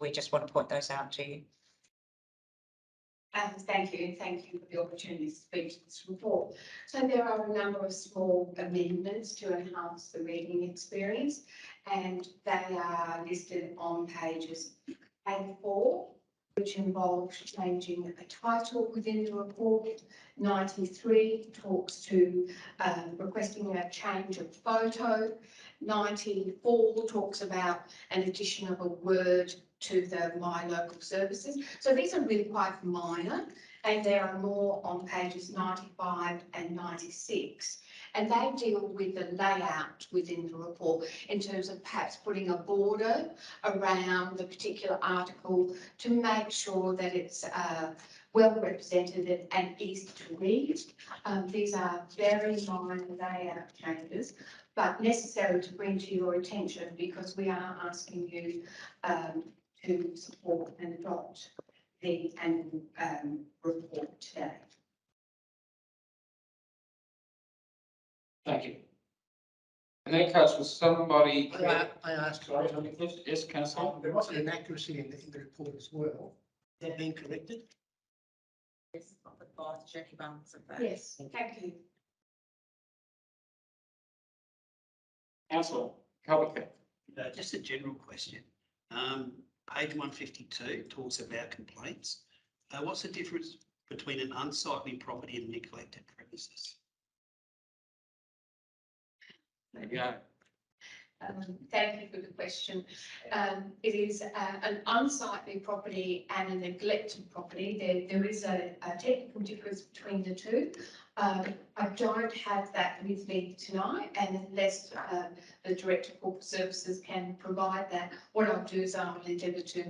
We just want to point those out to you. Thank you, and thank you for the opportunity to speak to this report. So there are a number of small amendments to enhance the reading experience, and they are listed on pages A4, which involves changing a title within the report. 93 talks to requesting a change of photo. 94 talks about an addition of a word to the My Local Services. So these are really quite minor, and there are more on pages 95 and 96. And they deal with the layout within the report in terms of perhaps putting a border around the particular article to make sure that it's well represented and easy to read. These are very minor layout changes, but necessary to bring to your attention because we are asking you to support and adopt the annual report today. Thank you. In that case, was somebody? I asked. Yes, councillor. There was an inaccuracy in the report as well. Is that being corrected? Yes, Jackie Barnes of that. Yes, thank you. Councillor Culligan. Just a general question. Page 152 talks about complaints. What's the difference between an unsightly property and neglected premises? There you go. Thank you for the question. It is an unsightly property and a neglected property. There is a technical difference between the two. I don't have that with me tonight, and unless the Director of Corporate Services can provide that, what I'll do is I'll endeavour to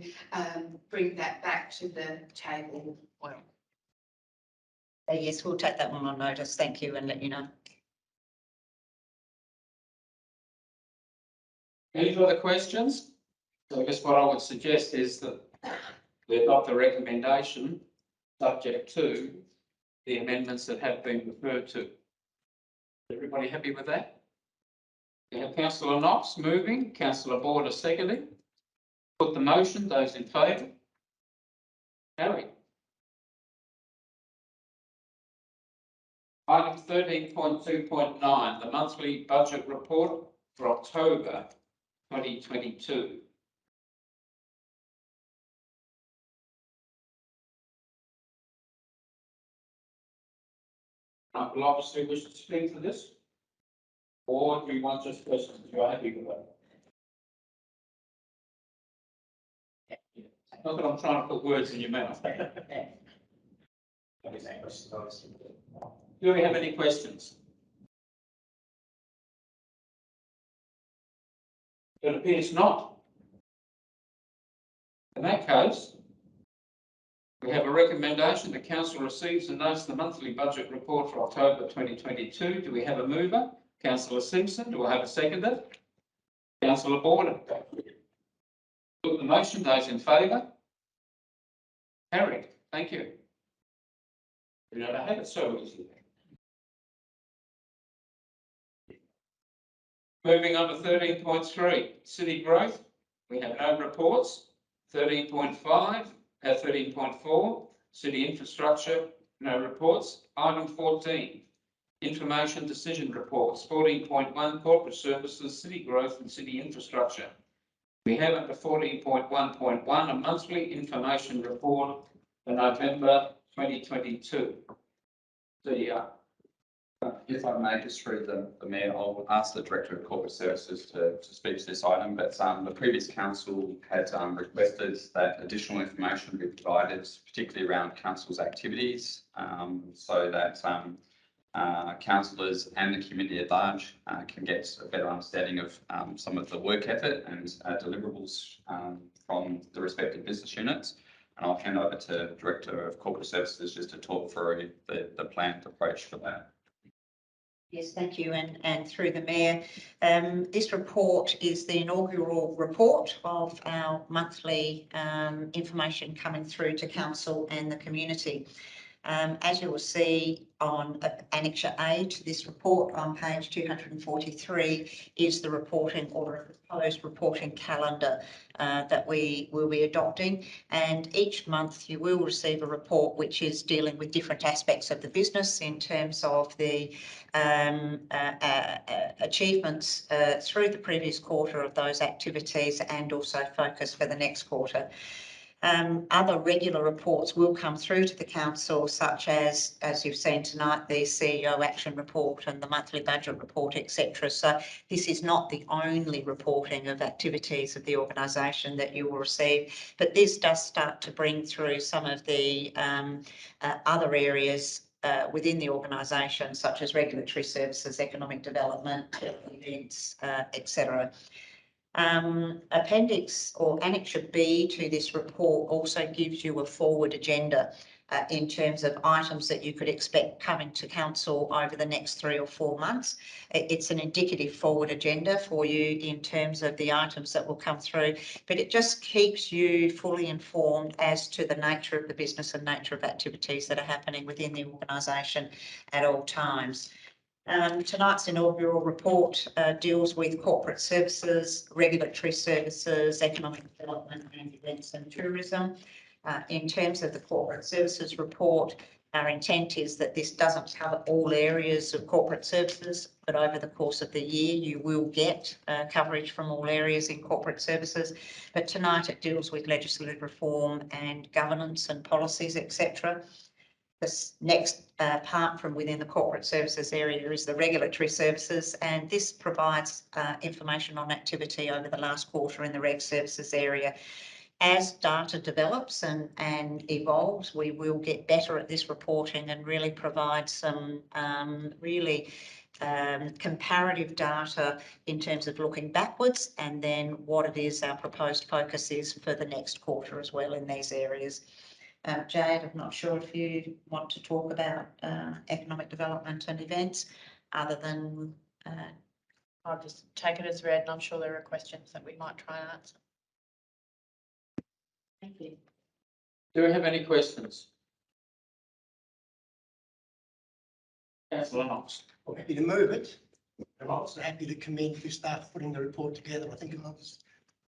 bring that back to the table. Well, yes, we'll take that one on notice. Thank you, and let you know. Any further questions? So I guess what I would suggest is that we adopt the recommendation subject to the amendments that have been referred to. Everybody happy with that? We have councillor Knox moving, councillor Border seconding. Put the motion, those in favour? Carried. Item 13.2.9, the monthly budget report for October 2022. Will obviously wish to speak to this, or do you want just questions? You're happy with that? Not that I'm trying to put words in your mouth. Do we have any questions? It appears not. In that case, we have a recommendation. The council receives and notes the monthly budget report for October 2022. Do we have a mover? Councillor Simpson. Do I have a seconder? Councillor Border. Put the motion. Those in favour? Carried. Thank you. We don't have it so easy. Moving on to 13.3, city growth. We have no reports. 13.5, 13.4, city infrastructure, no reports. Item 14, information decision reports. 14.1, corporate services, city growth and city infrastructure. We have under 14.1.1, a monthly information report for November 2022. If I may, just through the Mayor, I'll ask the Director of Corporate Services to speak to this item, but the previous council had requested that additional information be provided, particularly around council's activities, so that councillors and the community at large can get a better understanding of some of the work effort and deliverables from the respective business units. And I'll hand over to Director of Corporate Services just to talk through the planned approach for that. Yes, thank you. And through the Mayor, this report is the inaugural report of our monthly information coming through to council and the community. As you will see on Annexure A to this report on page 243 is the reporting or proposed reporting calendar that we will be adopting. And each month you will receive a report which is dealing with different aspects of the business in terms of the achievements through the previous quarter of those activities and also focus for the next quarter. Other regular reports will come through to the council, such as you've seen tonight, the CEO action report and the monthly budget report, etc. So this is not the only reporting of activities of the organisation that you will receive, but this does start to bring through some of the other areas within the organisation, such as regulatory services, economic development, events, etc. Appendix or Annexure B to this report also gives you a forward agenda in terms of items that you could expect coming to council over the next 3 or 4 months. It's an indicative forward agenda for you in terms of the items that will come through, but it just keeps you fully informed as to the nature of the business and nature of activities that are happening within the organisation at all times. Tonight's inaugural report deals with corporate services, regulatory services, economic development and events and tourism. In terms of the corporate services report, our intent is that this doesn't cover all areas of corporate services, but over the course of the year you will get coverage from all areas in corporate services. But tonight it deals with legislative reform and governance and policies, etc. This next part from within the corporate services area is the regulatory services, and this provides information on activity over the last quarter in the reg services area. As data develops and evolves, we will get better at this reporting and really provide some comparative data in terms of looking backwards and then what it is our proposed focus is for the next quarter as well in these areas. Jade, I'm not sure if you want to talk about economic development and events other than... I'll just take it as read, and I'm sure there are questions that we might try and answer. Thank you. Do we have any questions? Councillor Knox. I'm happy to move it. I'm also happy to commend your staff putting the report together. I think I was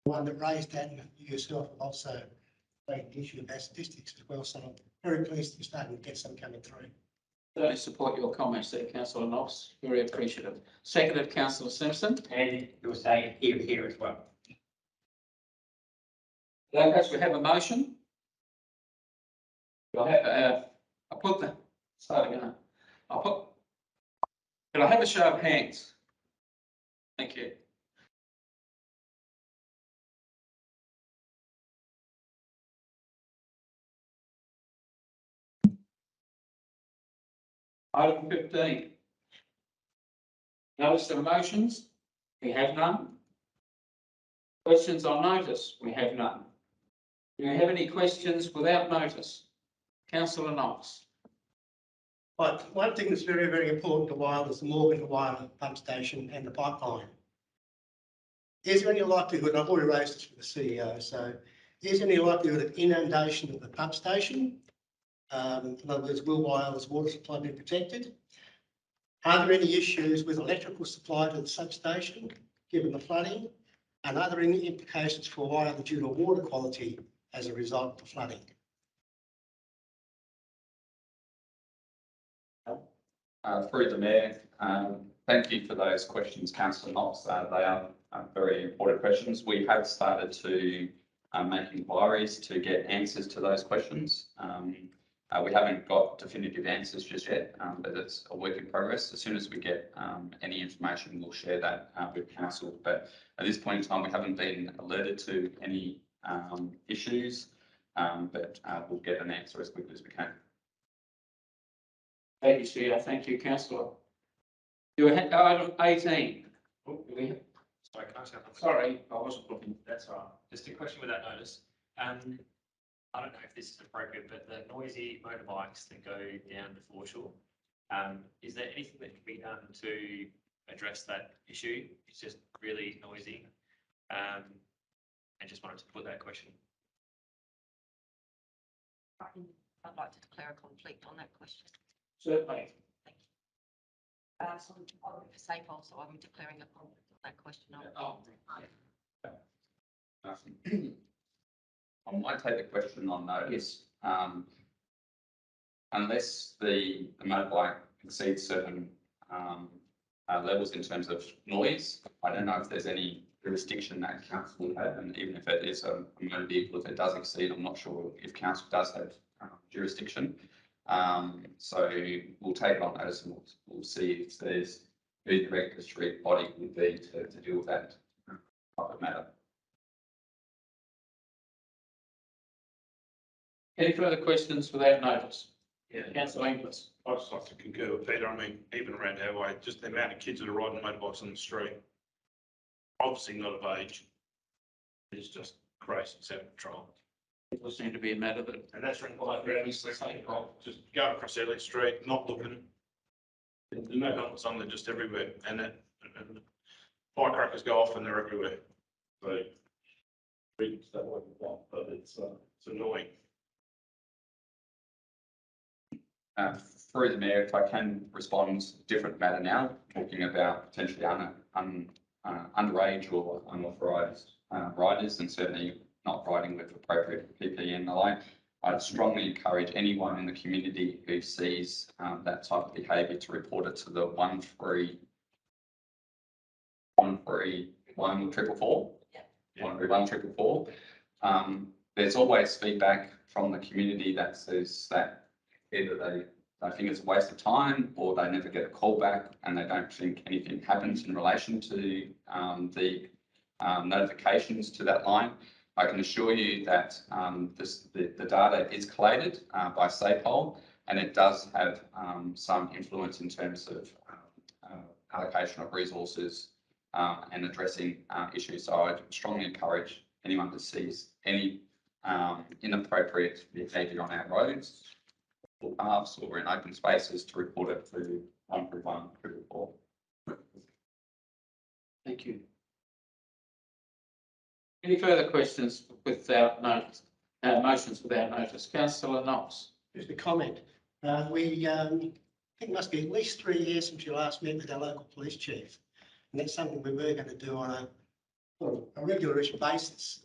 the one that raised that, and you yourself have also raised the issue about statistics as well. So I'm very pleased that you're starting to get some coming through. Certainly support your comments there, councillor Knox. Very appreciative. Seconded, councillor Simpson. And you're saying here as well. As we have a motion. I have, I put the, start again. I'll put, can I have a show of hands? Thank you. Item 15. Notice of motions, we have none. Questions on notice, we have none. Do you have any questions without notice? Councillor Knox. But one thing that's very, very important to Whyalla is the Morgan to Whyalla pump station and the pipeline. Is there any likelihood, and I've already raised this with the CEO, so is there any likelihood of inundation of the pump station? In other words, will Whyalla's water supply be protected? Are there any issues with electrical supply to the substation, given the flooding? And are there any implications for Whyalla due to water quality as a result of the flooding? Through the Mayor, thank you for those questions, Councillor Knox. They are very important questions. We have started to make inquiries to get answers to those questions. We haven't got definitive answers just yet, but it's a work in progress. As soon as we get any information, we'll share that with Council. But at this point in time, we haven't been alerted to any issues, but we'll get an answer as quickly as we can. Thank you, Chair. Thank you, councillor. Do we have item 18? Oh, do we have- Sorry, can I say something? Sorry, I wasn't looking. That's all right. Just a question without notice. I don't know if this is appropriate, but the noisy motorbikes that go down to Foreshore, is there anything that can be done to address that issue? It's just really noisy. I just wanted to put that question. I'd like to declare a conflict on that question. Certainly. So I'm for safe also, I'm declaring a conflict on that question. I might take the question on notice. Unless the motorbike exceeds certain levels in terms of noise, I don't know if there's any jurisdiction that council would have, and even if it is a motor vehicle, if it does exceed, I'm not sure if council does have jurisdiction. So we'll take it on notice and we'll see if there's who the regulatory body would be to deal with that type of matter. Any further questions without notice? Yeah, councillor Inglis. I'd just like to concur with Peter. I mean, even around our way, just the amount of kids that are riding motorbikes on the street, obviously not of age, it's just crazy. It's out of control. It will seem to be a matter that, And that's quite rarely just go across Elliott Street, not looking. There's no helmets on, they're just everywhere. And firecrackers go off and they're everywhere. So, it's that way, but it's annoying. Through the Mayor, if I can respond, different matter now, talking about potentially underage or unauthorised riders, and certainly not riding with appropriate PPE and the like. I'd strongly encourage anyone in the community who sees that type of behaviour to report it to the 144. There's always feedback from the community that says that either they think it's a waste of time or they never get a call back and they don't think anything happens in relation to the notifications to that line. I can assure you that the data is collated by SAPOL, and it does have some influence in terms of allocation of resources and addressing issues. So I'd strongly encourage anyone that sees any inappropriate behaviour on our roads, or paths, or in open spaces to report it to 141. Thank you. Any further questions without notice? Motions without notice. Councillor Knox. Just a comment. We, I think it must be at least 3 years since you last met with our local police chief. And that's something we were going to do on a regular-ish basis.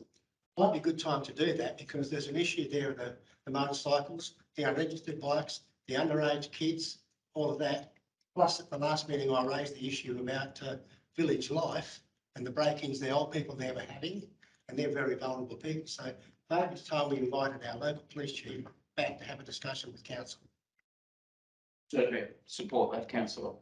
Might be a good time to do that because there's an issue there of the motorcycles, the unregistered bikes, the underage kids, all of that. Plus, at the last meeting, I raised the issue about village life and the break-ins the old people there were having, and they're very vulnerable people. So I think it's time we invited our local police chief back to have a discussion with council. Certainly support that, councillor.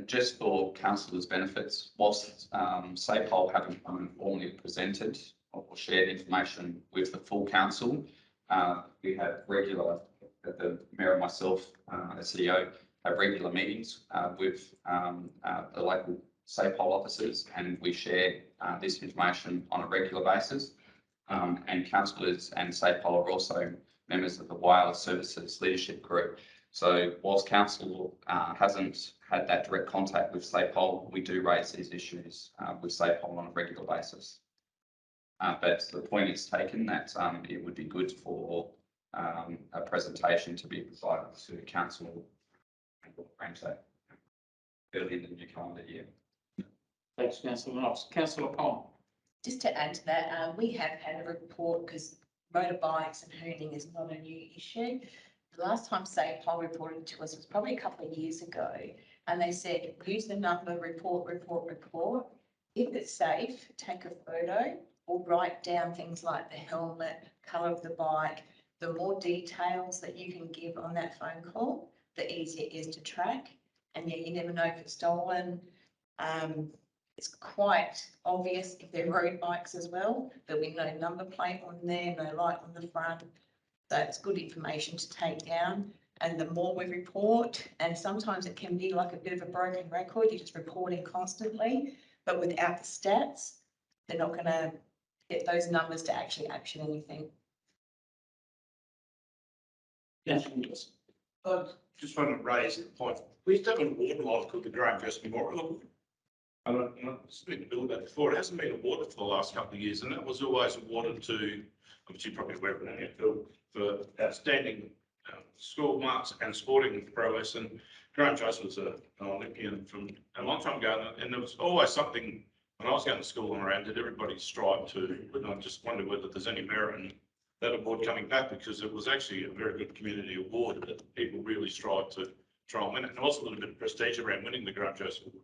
Just for councillors' benefits, whilst SAPOL haven't formally presented or shared information with the full council, we have regular, the mayor and myself, as CEO, have regular meetings with the local SAPOL officers, and we share this information on a regular basis. And councillors and SAPOL are also members of the Whyalla Services Leadership Group. So whilst council hasn't had that direct contact with SAPOL, we do raise these issues with SAPOL on a regular basis. But the point is taken that it would be good for a presentation to be provided to council early in the new calendar year. Thanks, Councillor Knox. Councillor Pong. Just to add to that, we have had a report because motorbikes and hooning is not a new issue. The last time SAPOL reported to us was probably a couple of years ago, and they said, use the number, report. If it's safe, take a photo or write down things like the helmet, colour of the bike. The more details that you can give on that phone call, the easier it is to track. And yet you never know if it's stolen. It's quite obvious if they're road bikes as well. There'll be no number plate on there, no light on the front. So it's good information to take down. And the more we report, and sometimes it can be like a bit of a broken record, you're just reporting constantly, but without the stats, they're not going to get those numbers to actually action anything. Yes, I just want to raise the point. We've done an award lot called the Graham First Memorial. And I've spoken to Bill about it before. It hasn't been awarded for the last couple of years, and that was always awarded to, obviously probably aware of it, Phil, for outstanding school marks and sporting prowess. And Graham Joyce was an Olympian from a long time ago, and there was always something when I was going to school and around that everybody strived to. And I just wonder whether there's any merit in that award coming back, because it was actually a very good community award that people really strive to try and win it. And also a little bit of prestige around winning the Graham Joyce award.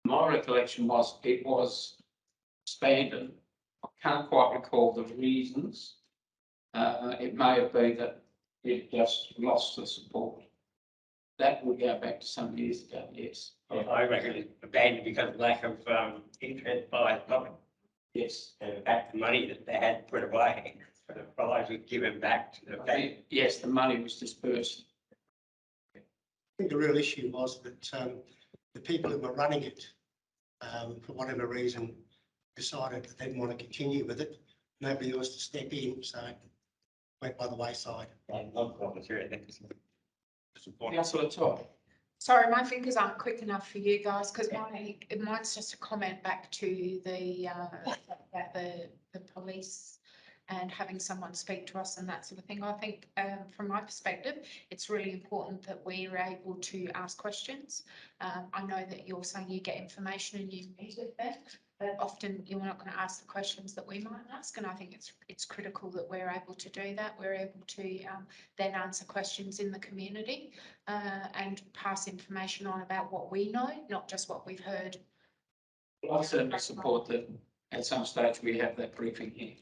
my recollection was it was expanded. I can't quite recall the reasons. It may have been that it just lost the support. That would go back to some years ago, yes. I reckon it's abandoned because of lack of interest by the public. Yes. And back the money that they had put away for the prize was given back to the bank. Yes, the money was dispersed. I think the real issue was that the people who were running it, for whatever reason, decided that they didn't want to continue with it. Nobody was to step in, so it went by the wayside. And one volunteer, I think. Councillor Todd. Sorry, my fingers aren't quick enough for you guys because mine's just a comment back to the police and having someone speak to us and that sort of thing. I think from my perspective, it's really important that we are able to ask questions. I know that you're saying you get information and you meet with them, but often you're not going to ask the questions that we might ask. And I think it's critical that we're able to do that. We're able to then answer questions in the community and pass information on about what we know, not just what we've heard. Well, I certainly support that at some stage we have that briefing here.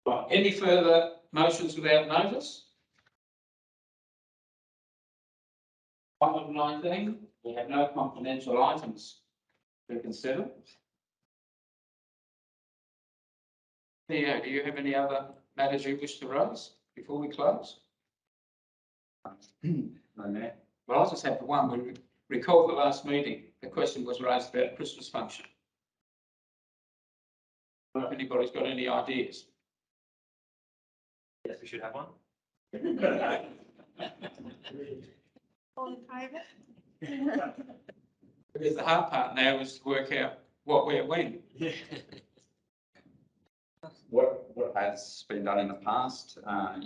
Right, any further motions without notice? Item 19, we have no confidential items to consider. Theo, do you have any other matters you wish to raise before we close? No, Mayor. Well, I'll just have the one. We recall the last meeting, the question was raised about Christmas function. If anybody's got any ideas. Yes, we should have one. All in favour? Because the hard part now is to work out what, where, when. What has been done in the past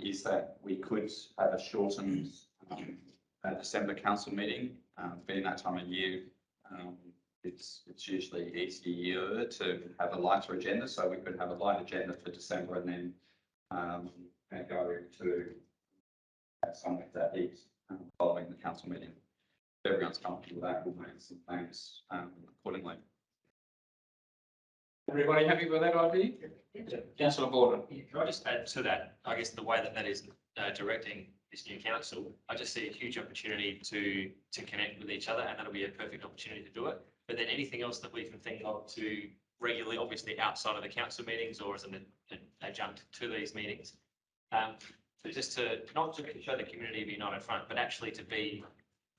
is that we could have a shortened December council meeting. Being that time of year, it's usually easier to have a lighter agenda, so we could have a light agenda for December and then and go to have some of that heat following the council meeting. If everyone's comfortable with that, we'll make some plans accordingly. Everybody happy with that idea? Councillor Borden. Yeah, can I just add to that? I guess the way that that is directing this new council, I just see a huge opportunity to connect with each other, and that'll be a perfect opportunity to do it. But then anything else that we can think of to regularly, obviously outside of the council meetings or as an adjunct to these meetings, so just to not to show the community of United Front, but actually to be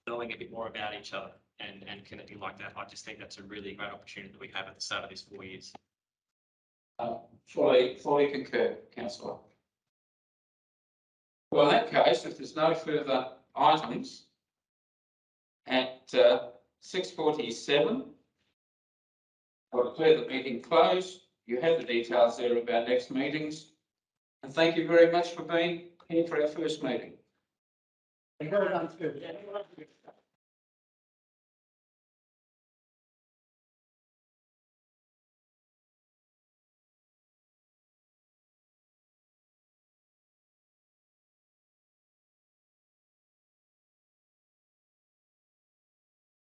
knowing a bit more about each other and connecting like that. I just think that's a really great opportunity that we have at the start of this 4 years. Fully concur, councillor. Well, in that case, if there's no further items, at 6:47, I'll declare the meeting closed. You have the details there of our next meetings. And thank you very much for being here for our first meeting. Well done, too.